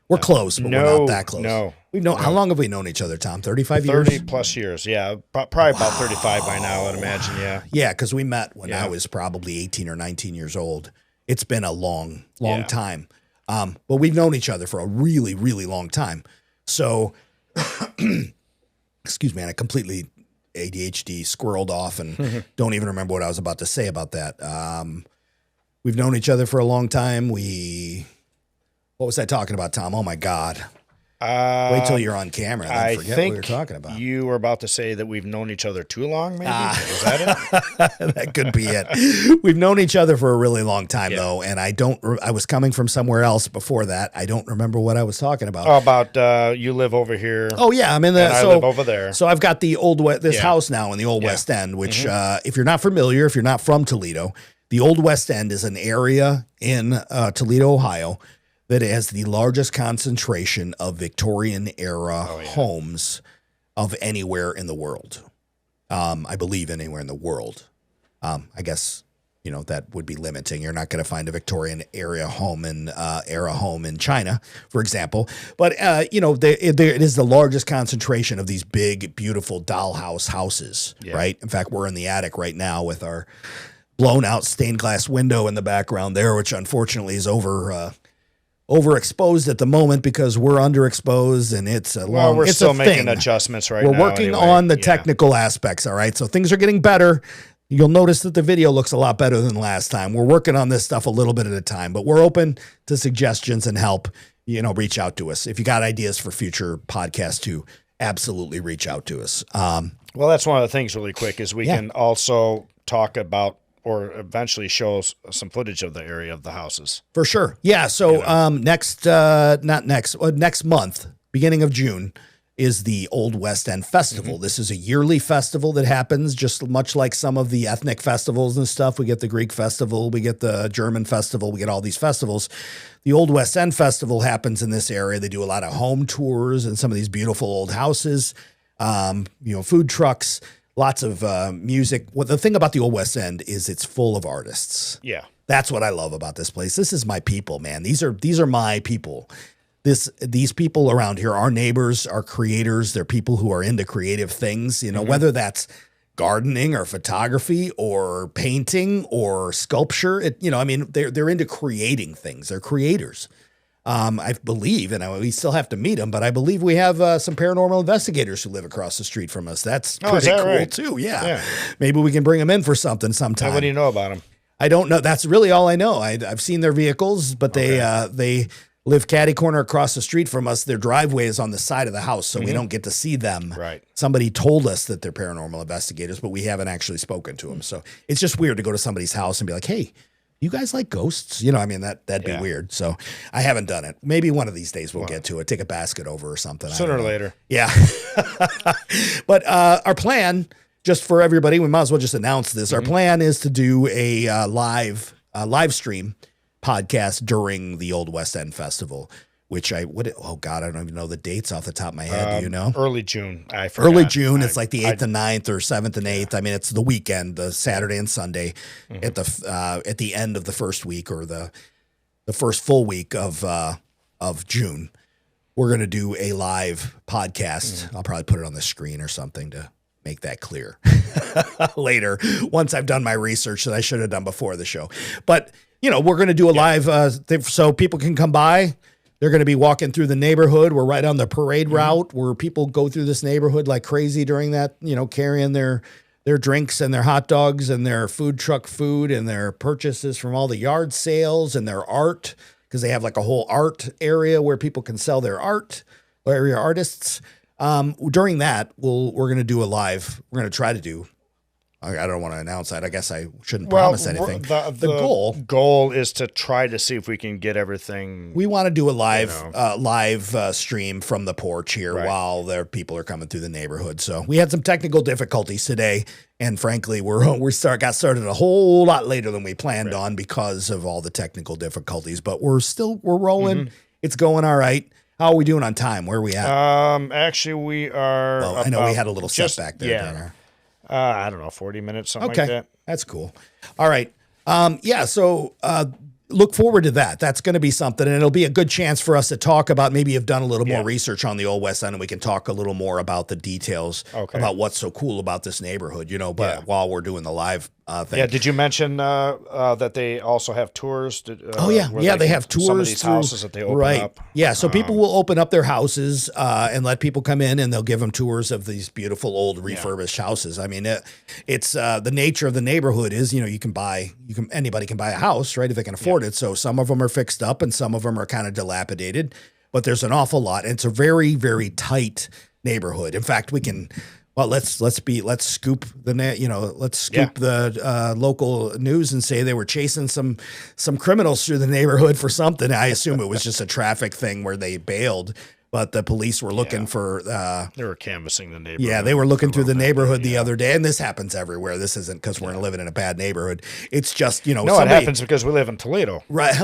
We're close, but we're not that close. No. How long have we known each other, Tom? 35 years? 30 plus years. Yeah. Probably about 35 by now, I'd imagine. Yeah. Yeah. Cause we met when I was probably 18 or 19 years old. It's been a long time. But we've known each other for a really, really long time. So, excuse me, and I completely ADHD squirreled off and don't even remember what I was about to say about that. We've known each other for a long time. What was I talking about, Tom? Oh my God. Wait till you're on camera and then forget what you're talking about. You were about to say that we've known each other too long, maybe? Is that it? That could be it. We've known each other for a really long time, though, and I was coming from somewhere else before that. I don't remember what I was talking about. Oh, about you live over here. Oh, yeah. I'm in I live over there. So I've got the house now in the Old West End, which if you're not familiar, if you're not from Toledo, the Old West End is an area in Toledo, Ohio, that has the largest concentration of Victorian-era homes of anywhere in the world. I believe anywhere in the world. I guess, that would be limiting. You're not going to find a Victorian-era home in China, for example. But, it is the largest concentration of these big, beautiful dollhouse houses, right? In fact, we're in the attic right now with our blown-out stained glass window in the background there, which unfortunately is overexposed at the moment because we're underexposed and it's we're still making adjustments right now. We're working on the technical aspects. All right. So things are getting better. You'll notice that the video looks a lot better than last time. We're working on this stuff a little bit at a time, but we're open to suggestions and help. Reach out to us. If you got ideas for future podcasts too, absolutely reach out to us. Well, that's one of the things really quick is we can also talk about or eventually show some footage of the area of the houses. For sure. Yeah. So next month, beginning of June, is the Old West End Festival. This is a yearly festival that happens just much like some of the ethnic festivals and stuff. We get the Greek festival, we get the German festival, we get all these festivals. The Old West End Festival happens in this area. They do a lot of home tours and some of these beautiful old houses, food trucks, lots of music. Well, the thing about the Old West End is it's full of artists. Yeah. That's what I love about this place. This is my people, man. These are my people. These people around here, our neighbors, our creators, they're people who are into creative things, whether that's gardening or photography or painting or sculpture. They're into creating things. They're creators. I believe, and we still have to meet them, but I believe we have some paranormal investigators who live across the street from us. That's pretty cool right? too. Yeah. Maybe we can bring them in for something sometime. What do you know about them? I don't know. That's really all I know. I've seen their vehicles, but they live catty corner across the street from us. Their driveway is on the side of the house, so we don't get to see them. Right. Somebody told us that they're paranormal investigators, but we haven't actually spoken to them. So it's just weird to go to somebody's house and be like, hey, you guys like ghosts? That'd be weird. So I haven't done it. Maybe one of these days we'll get to it. Take a basket over or something. Sooner or later. Yeah. But our plan, just for everybody, we might as well just announce this. Our plan is to do a live stream podcast during the Old West End Festival, which I don't even know the dates off the top of my head. Do you know? Early June. I forgot. Early June. It's like the 8th and 9th or 7th and 8th. I mean, it's the weekend, the Saturday and Sunday at the end of the first week or the first full week of June. We're going to do a live podcast. I'll probably put it on the screen or something to make that clear later once I've done my research that I should have done before the show. But, we're going to do a live thing so people can come by. They're going to be walking through the neighborhood. We're right on the parade route where people go through this neighborhood like crazy during that, carrying their drinks and their hot dogs and their food truck food and their purchases from all the yard sales and their art, because they have like a whole art area where people can sell their art, area artists. During that, we're going to do a live. We're going to try to do. I don't want to announce that. I guess I shouldn't promise anything. The goal is to try to see if we can get everything. We want to do a live stream from the porch here while their people are coming through the neighborhood. So we had some technical difficulties today, and frankly, got started a whole lot later than we planned on because of all the technical difficulties. But we're rolling. It's going all right. How are we doing on time? Where are we at? Actually, we are. I know we had a little setback there. Yeah. I don't know, 40 minutes, something like that. That's cool. All right. So look forward to that. That's going to be something, and it'll be a good chance for us to talk about, maybe you've done a little more research on the Old West End, and we can talk a little more about the details about what's so cool about this neighborhood, while we're doing the live thing. Yeah, did you mention that they also have tours? They have tours. Some of these houses that they open up. Yeah, so people will open up their houses and let people come in, and they'll give them tours of these beautiful old refurbished houses. I mean, it's the nature of the neighborhood is, anybody can buy a house, right, if they can afford it. So some of them are fixed up and some of them are kind of dilapidated, but there's an awful lot. And it's a very, very tight neighborhood. In fact, we can. Well, let's scoop the local news and say they were chasing some criminals through the neighborhood for something. I assume it was just a traffic thing where they bailed, but the police were looking for. They were canvassing the neighborhood. Yeah, they were looking through the neighborhood the other day, and this happens everywhere. This isn't because we're living in a bad neighborhood. It's just it happens because we live in Toledo. Right.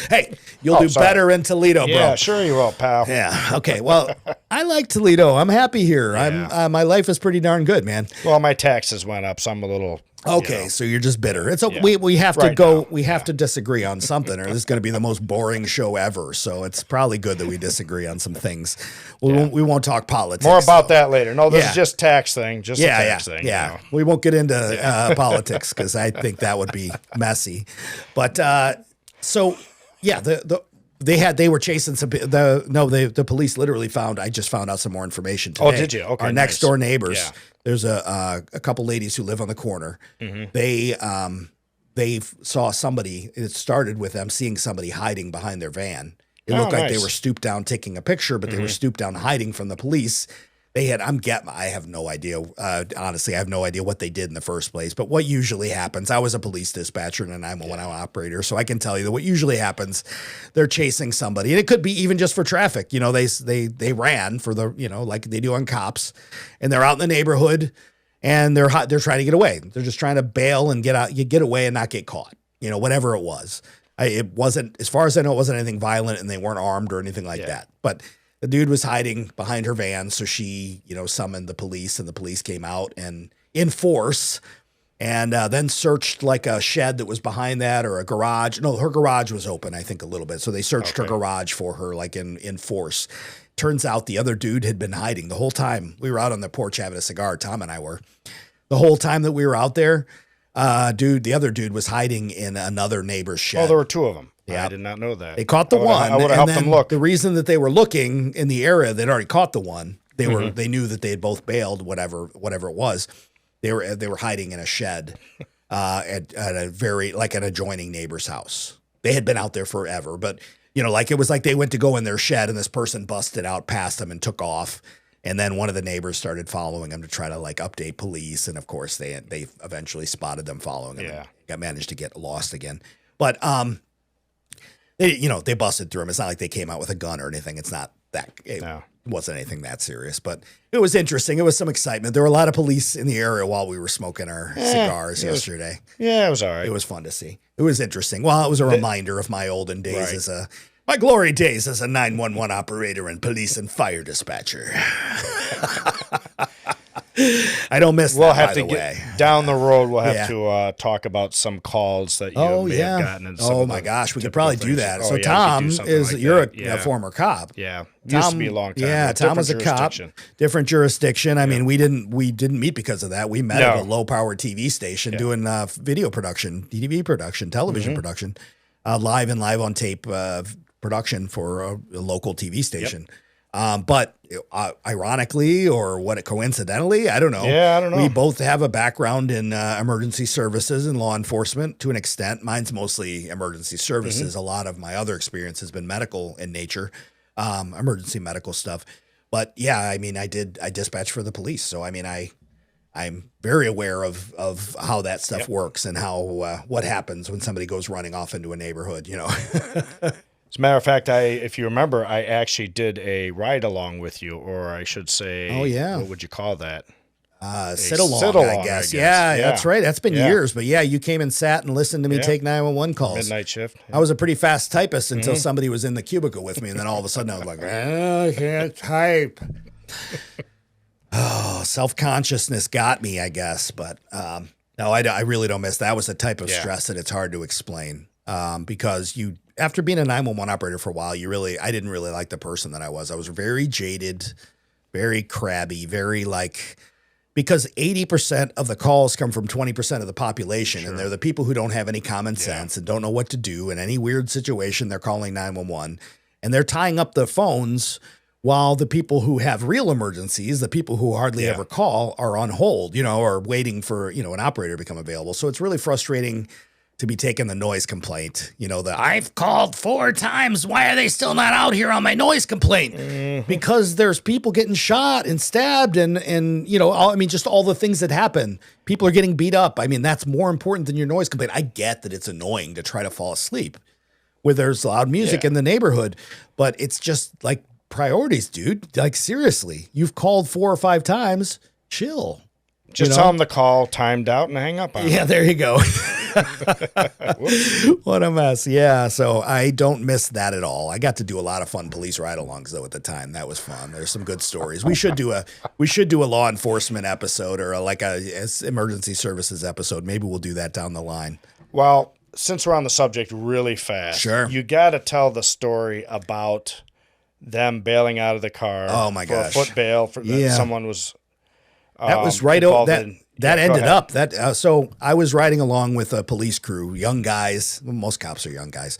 Hey, you'll do better in Toledo, bro. Yeah, sure you will, pal. Yeah. Okay. Well, I like Toledo. I'm happy here. Yeah. My life is pretty darn good, man. Well, my taxes went up, so I'm a little. Okay, so you're just bitter. It's we have to go. We have to disagree on something, or this is going to be the most boring show ever. So it's probably good that we disagree on some things. We won't talk politics. More about that later. No, this is just tax thing. Just a tax thing. Yeah, we won't get into politics because I think that would be messy. But they were chasing the police literally found. I just found out some more information today. Oh, did you? Okay, our next door neighbors. Yeah. There's a couple ladies who live on the corner. They saw somebody. It started with them seeing somebody hiding behind their van. It looked like they were stooped down taking a picture, but they were stooped down hiding from the police. I have no idea. Honestly, I have no idea what they did in the first place. But what usually happens, I was a police dispatcher and a 911 operator, so I can tell you that what usually happens, they're chasing somebody. And it could be even just for traffic. You know, they ran for the, you know, like they do on cops, and they're out in the neighborhood and they're trying to get away. They're just trying to bail and get away and not get caught. You know, whatever it was. It wasn't, as far as I know, it wasn't anything violent, and they weren't armed or anything like that. But the dude was hiding behind her van, so she, you know, summoned the police, and the police came out and in force, and then searched like a shed that was behind that, or a garage. No, her garage was open, I think, a little bit. So they searched her garage for her, like in force. Turns out the other dude had been hiding the whole time. We were out on the porch having a cigar, Tom and I were. The whole time that we were out there, the other dude was hiding in another neighbor's shed. Oh, there were two of them. Yeah. I did not know that. They caught the one. I would have helped them look. The reason that they were looking in the area, they'd already caught the one. They knew that they had both bailed, whatever it was. They were hiding in a shed at a very, like, an adjoining neighbor's house. They had been out there forever, but you know, like, it was like they went to go in their shed and this person busted out past them and took off. And then one of the neighbors started following them to try to, like, update police. And of course they eventually spotted them following them and managed to get lost again. But, they busted through him. It's not like they came out with a gun or anything. It's not that. It wasn't anything that serious, but it was interesting. It was some excitement. There were a lot of police in the area while we were smoking our cigars yesterday. It was all right. It was fun to see. It was interesting. Well, it was a reminder of my olden days my glory days as a 911 operator and police and fire dispatcher. I don't miss we'll that, have by to the get way. Down the road, we'll have to talk about some calls that you may have gotten. And oh, my gosh. We could probably do that. So we Tom could do you're like a former cop. Yeah. Tom, Used to be a long time ago. Yeah, Tom was a cop. Different jurisdiction. I mean, we didn't meet because of that. We met at a low-power TV station doing video production, TV production, television production, live on tape production for a local TV station. But ironically, or coincidentally, I don't know. Yeah, I don't know. We both have a background in emergency services and law enforcement to an extent. Mine's mostly emergency services. A lot of my other experience has been medical in nature, emergency medical stuff. But yeah, I mean, I dispatched for the police. So, I mean, I'm very aware of how that stuff works and how what happens when somebody goes running off into a neighborhood, you know. As a matter of fact, if you remember, I actually did a ride along with you, or I should say, what would you call that? Sit along, I guess. Yeah, that's right. That's been years, but yeah, you came and sat and listened to me take 911 calls. Midnight shift. I was a pretty fast typist until somebody was in the cubicle with me, and then all of a sudden I was like, I can't type. Oh, self-consciousness got me, I guess, but no, I really don't miss that. Was a type of stress that it's hard to explain because after being a 911 operator for a while, I didn't really like the person that I was. I was very jaded, very crabby, because 80% of the calls come from 20% of the population, and they're the people who don't have any common sense and don't know what to do in any weird situation. They're calling 911, and they're tying up the phones while the people who have real emergencies, the people who hardly ever call, are on hold, or waiting for, an operator to become available. So it's really frustrating to be taking the noise complaint, I've called 4 times. Why are they still not out here on my noise complaint? Because there's people getting shot and stabbed and just all the things that happen. People are getting beat up. I mean, that's more important than your noise complaint. I get that it's annoying to try to fall asleep where there's loud music in the neighborhood, but it's just like priorities, dude. Like, seriously, you've called 4 or 5 times. Chill. Just tell them the call timed out and hang up on Yeah, there you go. What a mess. Yeah, so I don't miss that at all. I got to do a lot of fun police ride-alongs though at the time. That was fun. There's some good stories. We should do a law enforcement episode or a emergency services episode. Maybe we'll do that down the line. Well, since we're on the subject really fast, you got to tell the story about them bailing out of the car. Oh my gosh. For a foot bail someone was that was right over that ended up so I was riding along with a police crew, young guys. Most cops are young guys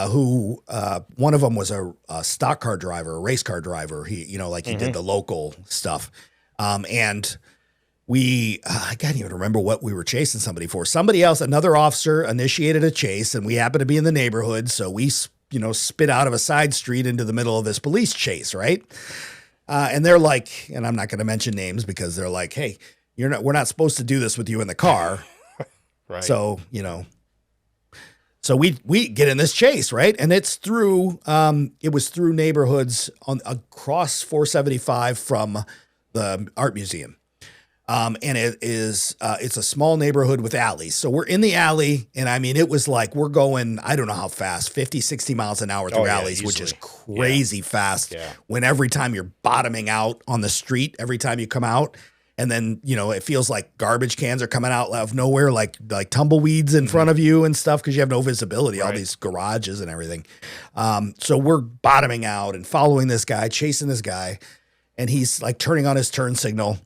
who one of them was a stock car driver, a race car driver. He he did the local stuff, and we I can't even remember what we were chasing somebody for. Somebody else, another officer, initiated a chase, and we happened to be in the neighborhood, so we spit out of a side street into the middle of this police chase, right? And they're like, and I'm not going to mention names because they're like, hey, we're not supposed to do this with you in the car. Right. So, so we get in this chase, right? And it's through, it was through neighborhoods across 475 from the art museum. And it's a small neighborhood with alleys. So we're in the alley, and I mean, it was like we're going, I don't know how fast, 50, 60 miles an hour through alleys, easily. which is crazy fast. Yeah. When every time you're bottoming out on the street, every time you come out, and then, it feels like garbage cans are coming out of nowhere, like tumbleweeds in front of you and stuff, because you have no visibility, all these garages and everything. So we're bottoming out and following this guy, chasing this guy, and he's like turning on his turn signal.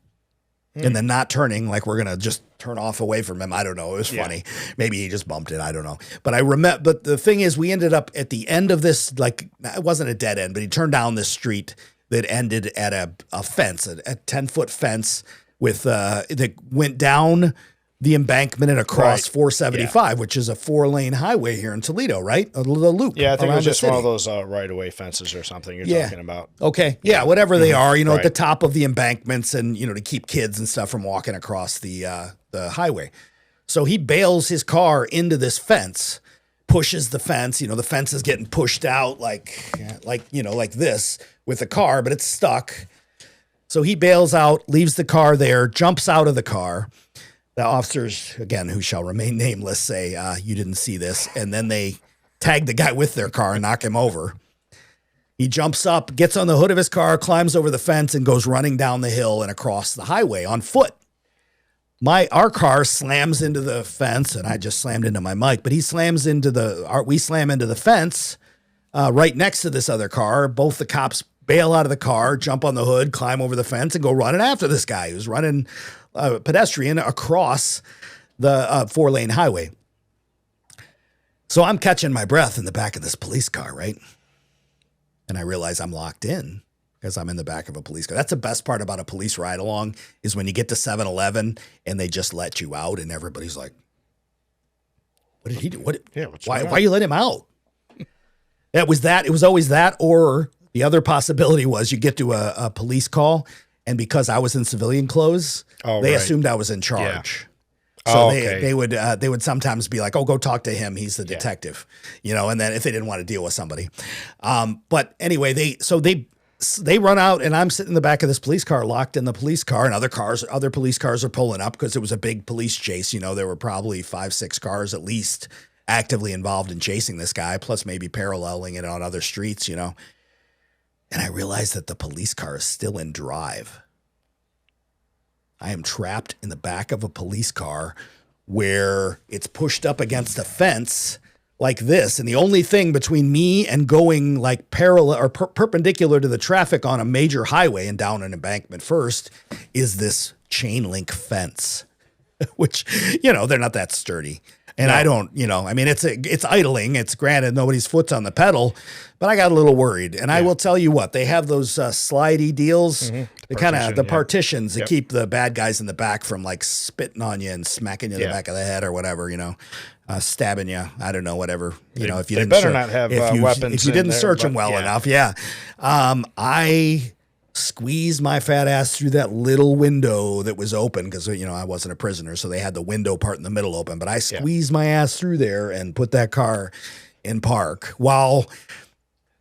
And then not turning, like we're going to just turn off away from him. I don't know. It was funny. Maybe he just bumped it. I don't know. But I remember, but the thing is, we ended up at the end of this, like, it wasn't a dead end, but he turned down this street that ended at a fence, a 10-foot fence with, that went down the embankment and across 475, which is a 4-lane highway here in Toledo, right? The loop. Yeah, I think it was just one of those right-of-way fences or something you're talking about. Okay. Yeah, whatever they are, at the top of the embankments and, to keep kids and stuff from walking across the highway. So he bails his car into this fence, pushes the fence. The fence is getting pushed out like this with the car, but it's stuck. So he bails out, leaves the car there, jumps out of the car. The officers, again, who shall remain nameless, say, you didn't see this. And then they tag the guy with their car and knock him over. He jumps up, gets on the hood of his car, climbs over the fence, and goes running down the hill and across the highway on foot. Our car slams into the fence, and I just slammed into my mic, but we slam into the fence right next to this other car. Both the cops bail out of the car, jump on the hood, climb over the fence, and go running after this guy who's running pedestrian across the 4-lane highway. So I'm catching my breath in the back of this police car, right? And I realize I'm locked in because I'm in the back of a police car. That's the best part about a police ride along is when you get to 7-Eleven and they just let you out and everybody's like, what did he do? Why you let him out? It was always that, or the other possibility was you get to a police call, and because I was in civilian clothes, they assumed I was in charge. Yeah. So they would sometimes be like, "Oh, go talk to him. He's the detective," And then if they didn't want to deal with somebody, but anyway, they run out, and I'm sitting in the back of this police car, locked in the police car, and other police cars are pulling up because it was a big police chase. There were probably 5-6 cars at least actively involved in chasing this guy, plus maybe paralleling it on other streets. And I realized that the police car is still in drive. I am trapped in the back of a police car where it's pushed up against a fence like this. And the only thing between me and going like parallel or perpendicular to the traffic on a major highway and down an embankment first is this chain link fence, which, they're not that sturdy. And no. I don't, it's idling. It's granted nobody's foot's on the pedal, but I got a little worried. And I will tell you what, they have those slidey deals, the partitions that keep the bad guys in the back from like spitting on you and smacking you in the back of the head or whatever, stabbing you. I don't know, whatever. If you didn't not have weapons. If you didn't search them well enough, I squeezed my fat ass through that little window that was open because, I wasn't a prisoner. So they had the window part in the middle open, but I squeezed my ass through there and put that car in park while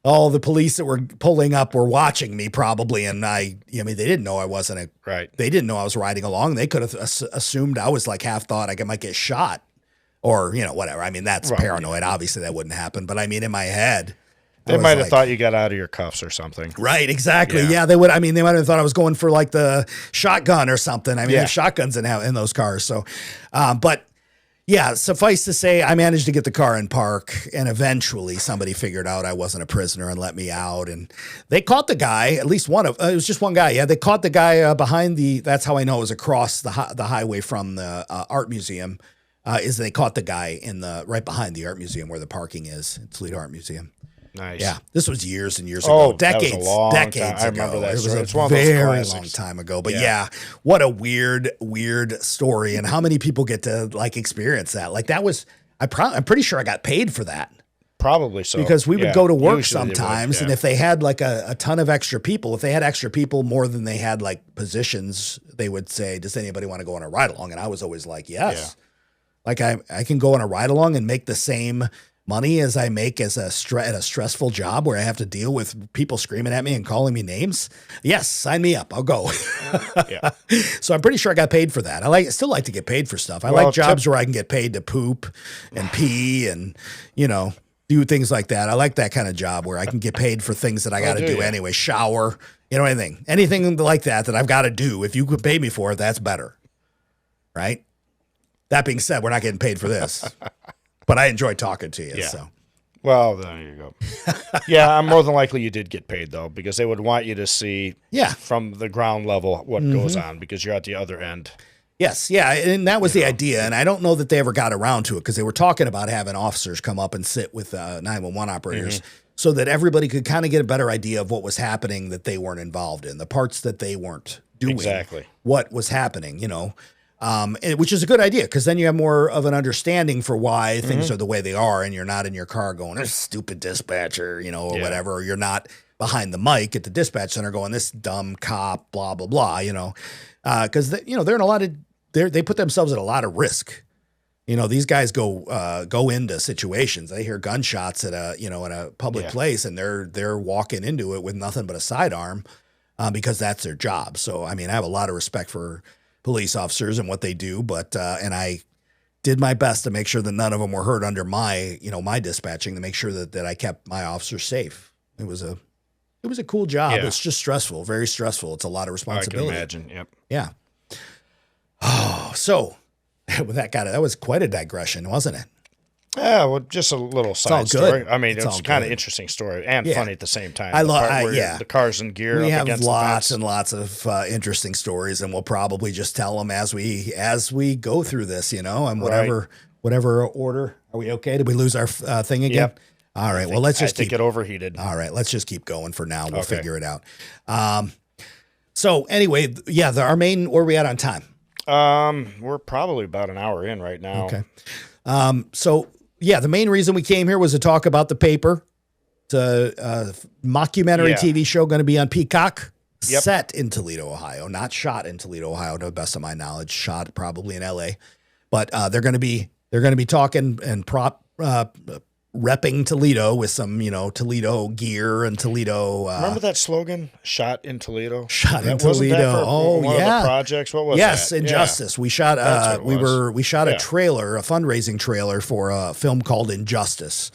all the police that were pulling up were watching me probably. And they didn't know I wasn't they didn't know I was riding along. They could have assumed I was like half thought I might get shot or, whatever. I mean, that's paranoid. Obviously that wouldn't happen, but in my head, they might have thought you got out of your cuffs or something. Right, exactly. Yeah, they would. They might have thought I was going for like the shotgun or something. There's shotguns in those cars. So, but yeah, suffice to say, I managed to get the car in park, and eventually somebody figured out I wasn't a prisoner and let me out. And they caught the guy. At least one of it was just one guy. Yeah, they caught the guy behind the. That's how I know it was across the highway from the art museum. Is they caught the guy right behind the art museum where the parking is. It's Toledo Art Museum. Nice. Yeah, this was years and years ago, decades ago. I remember that. It was a very long time ago. But what a weird story, and how many people get to like experience that? Like that was, I'm pretty sure I got paid for that. Probably so. Because we would go to work Usually they would, sometimes, and if they had like a ton of extra people, if they had extra people more than they had like positions, they would say, does anybody want to go on a ride along? And I was always like, yes. Like I can go on a ride along and make the same money as I make as at a stressful job where I have to deal with people screaming at me and calling me names. Yes, sign me up. I'll go. Yeah. So I'm pretty sure I got paid for that. I still like to get paid for stuff. I like jobs where I can get paid to poop and pee and, do things like that. I like that kind of job where I can get paid for things that I got to do anyway. Shower, anything like that I've got to do. If you could pay me for it, that's better. Right? That being said, we're not getting paid for this. But I enjoy talking to you. Yeah. So, well, there you go. Yeah, I'm more than likely you did get paid though, because they would want you to see from the ground level what goes on, because you're at the other end. Yes, yeah, and that was the idea, and I don't know that they ever got around to it because they were talking about having officers come up and sit with 911 operators so that everybody could kind of get a better idea of what was happening that they weren't involved in, the parts that they weren't doing, what was happening, which is a good idea because then you have more of an understanding for why things are the way they are, and you're not in your car going, "This stupid dispatcher," or whatever, or you're not behind the mic at the dispatch center going, "This dumb cop," blah blah blah, because they're in a lot of they put themselves at a lot of risk. These guys go into situations. They hear gunshots at in a public place, and they're walking into it with nothing but a sidearm because that's their job. So I have a lot of respect for police officers and what they do, but and I did my best to make sure that none of them were hurt under my my dispatching, to make sure that I kept my officers safe. It was a cool job. It's just stressful, very stressful. It's a lot of responsibility. I can imagine. Yep. Yeah. Oh, so that was quite a digression, wasn't it? Yeah, well, just a little side story. It's kind of interesting story and funny at the same time. The cars and gear. We have lots and lots of interesting stories, and we'll probably just tell them as we go through this, and whatever order. Are we okay? Did we lose our thing again? Yep. All right. Well, let's just get overheated. All right. Let's just keep going for now. We'll figure it out. So anyway, our main. Where are we at on time? We're probably about an hour in right now. Okay. The main reason we came here was to talk about the paper. It's a mockumentary TV show going to be on Peacock, set in Toledo, Ohio, not shot in Toledo, Ohio, to the best of my knowledge, shot probably in LA, but they're going to be talking and repping Toledo with some, Toledo gear and Toledo. Remember that slogan, "Shot in Toledo"? Shot in Toledo. One of the projects. What was that? Yes, Injustice. We shot. We shot a trailer, a fundraising trailer for a film called Injustice.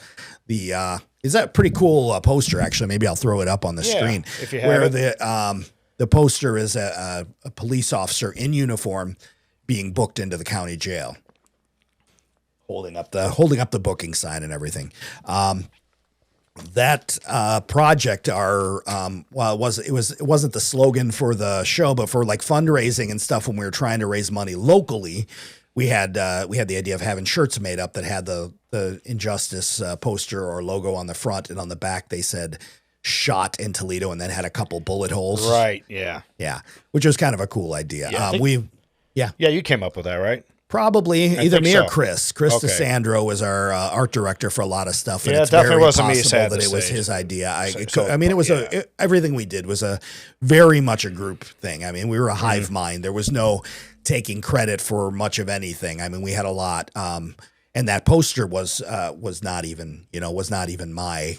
Is that a pretty cool poster? Actually, maybe I'll throw it up on the screen. If you have the poster is a police officer in uniform being booked into the county jail. Holding up the booking sign and everything. That project, it wasn't the slogan for the show, but for like fundraising and stuff when we were trying to raise money locally, we had the idea of having shirts made up that had the Injustice poster or logo on the front, and on the back they said "Shot in Toledo" and then had a couple bullet holes. Right. Yeah. Yeah. Which was kind of a cool idea. You came up with that, right? Probably either me or Chris. Chris DeSandro was our art director for a lot of stuff. And it's definitely very wasn't me. That it was his idea. Everything we did was a very much a group thing. We were a hive mind. There was no taking credit for much of anything. We had a lot. And that poster was not even my.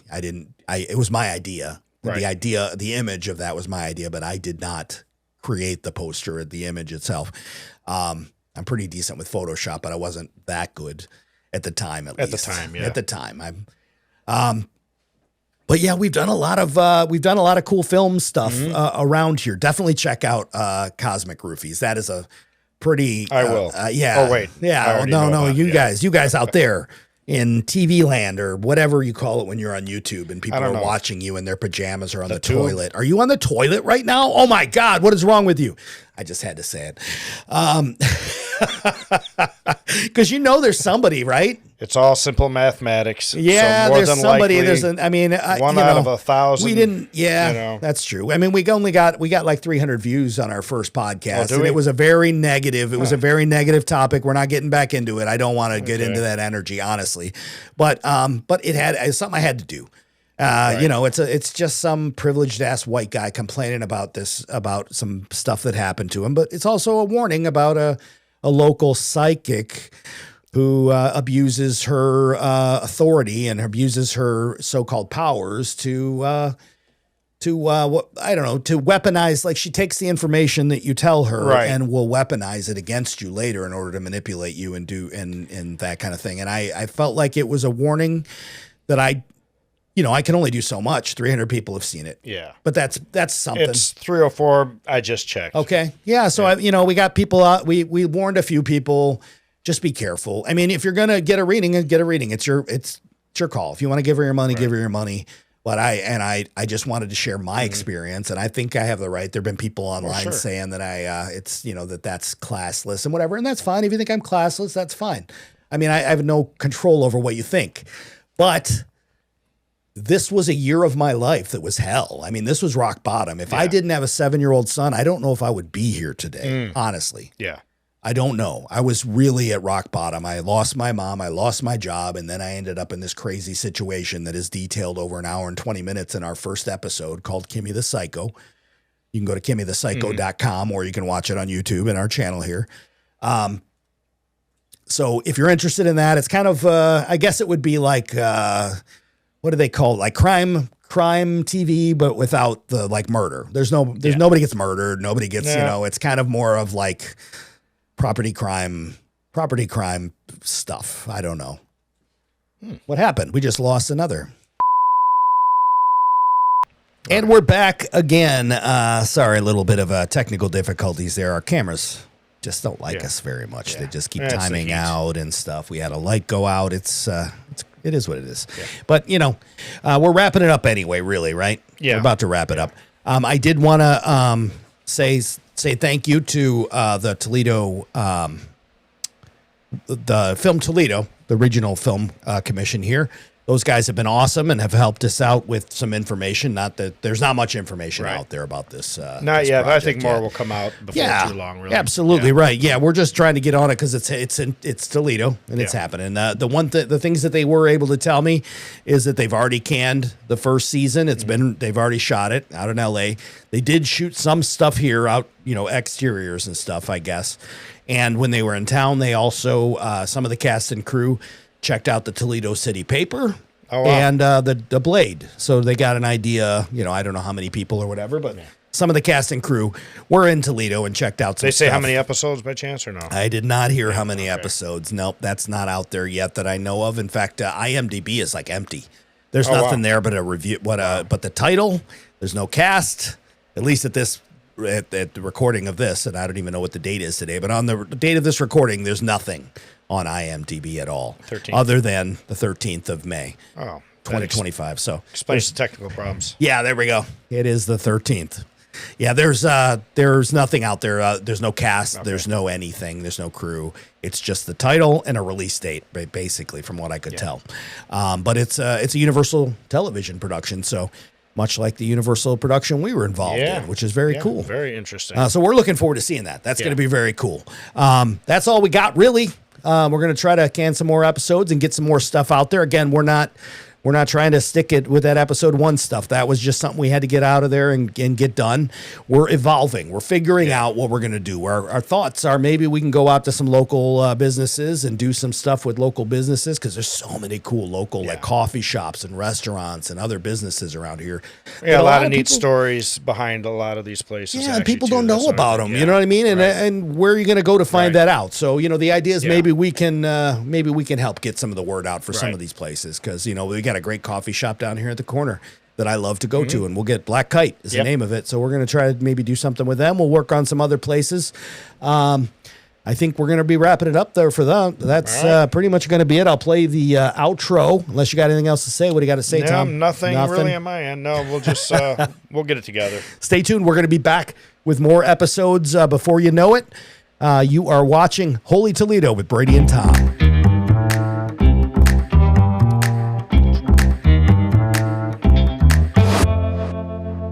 It was my idea. Right. The image of that was my idea, but I did not create the poster, the image itself. I'm pretty decent with Photoshop, but I wasn't that good at the time. At the time, but yeah, we've done a lot of cool film stuff around here. Definitely check out Cosmic Roofies. That is a pretty. I will. Yeah. Oh wait. Yeah. No. You guys out there in TV land or whatever you call it when you're on YouTube and people are watching you in their pajamas or on the toilet. Are you on the toilet right now? Oh my God, what is wrong with you? I just had to say it. Because there's somebody, right? It's all simple mathematics. Yeah, so more there's than somebody. Likely, there's an. I mean, one out of 1,000. We didn't. Yeah, that's true. I mean, we got like 300 views on our first podcast, and it was a very negative. It was a very negative topic. We're not getting back into it. I don't want to get into that energy, honestly. But it's something I had to do. It's just some privileged ass white guy complaining about some stuff that happened to him. But it's also a warning about a local psychic who abuses her authority and abuses her so-called powers to weaponize. Like, she takes the information that you tell her and will weaponize it against you later in order to manipulate you and do and that kind of thing. And I felt like it was a warning that I can only do so much. 300 people have seen it. Yeah. But that's something. It's 304. I just checked. Okay. Yeah. So, we got people out. We warned a few people. Just be careful. I mean, if you're going to get a reading, it's your call. If you want to give her your money, give her your money. But I just wanted to share my experience, and I think I have the right. There've been people online saying that that's classless and whatever, and that's fine. If you think I'm classless, that's fine. I mean, I have no control over what you think, but this was a year of my life that was hell. I mean, this was rock bottom. If I didn't have a 7-year-old son, I don't know if I would be here today, honestly. Yeah. I don't know. I was really at rock bottom. I lost my mom. I lost my job. And then I ended up in this crazy situation that is detailed over an hour and 20 minutes in our first episode called Kimmy the Psycho. You can go to kimmythepsycho.com or you can watch it on YouTube in our channel here. So if you're interested in that, it's kind of, I guess it would be like, what do they call it? Like crime TV, but without the murder. Nobody gets murdered. Nobody gets, it's kind of more of like property crime stuff. I don't know. What happened? We just lost another. And we're back again. Sorry, a little bit of technical difficulties there. Our cameras just don't like us very much. They just keep timing out and stuff. We had a light go out. It is what it is. Yeah. But, we're wrapping it up anyway, really, right? Yeah. We're about to wrap it up. I did want to say thank you to the Toledo, the Film Toledo, the regional film commission here. Those guys have been awesome and have helped us out with some information. Not that there's not much information out there about this. Not yet, but I think more will come out before too long. Really, absolutely right. Yeah, we're just trying to get on it because it's Toledo and it's happening. The things that they were able to tell me is that they've already canned the first season. They've already shot it out in L.A. They did shoot some stuff here out, exteriors and stuff, I guess. And when they were in town, they also some of the cast and crew checked out the Toledo City paper and the Blade. So they got an idea, I don't know how many people or whatever, but some of the cast and crew were in Toledo and checked out some They say stuff. how many episodes by chance or no? I did not hear how many episodes. Nope, that's not out there yet that I know of. In fact, IMDb is empty. There's nothing there but a review. But the title, there's no cast, at least at the recording of this, and I don't even know what the date is today, but on the date of this recording, there's nothing on IMDb at all, 13th. Other than the 13th of May, 2025. So explains the technical problems. Yeah, there we go. It is the 13th. Yeah, there's nothing out there. There's no cast. There's no anything. There's no crew. It's just the title and a release date, basically, from what I could tell. But it's a Universal Television production, so much like the Universal production we were involved in, which is very cool. Very interesting. So we're looking forward to seeing that. That's going to be very cool. That's all we got, really. We're going to try to can some more episodes and get some more stuff out there. Again, we're not trying to stick it with that episode 1 stuff. That was just something we had to get out of there and get done. We're evolving. We're figuring out what we're going to do. Our thoughts are maybe we can go out to some local businesses and do some stuff with local businesses because there's so many cool local like coffee shops and restaurants and other businesses around here. Yeah, a lot of neat stories behind a lot of these places. Yeah, and people don't know about them. You know what I mean? And where are you going to go to find that out? So the idea is maybe we can help get some of the word out for some of these places because we got a great coffee shop down here at the corner that I love to go to, and we'll get Black Kite is the name of it. So we're going to try to maybe do something with them. We'll work on some other places. I think we're going to be wrapping it up there for them. That's pretty much going to be it. I'll play the outro unless you got anything else to say. What do you got to say, Tom? Nothing really on my end. No, we'll just we'll get it together. Stay tuned. We're going to be back with more episodes before you know it. You are watching Holy Toledo with Brady and Tom.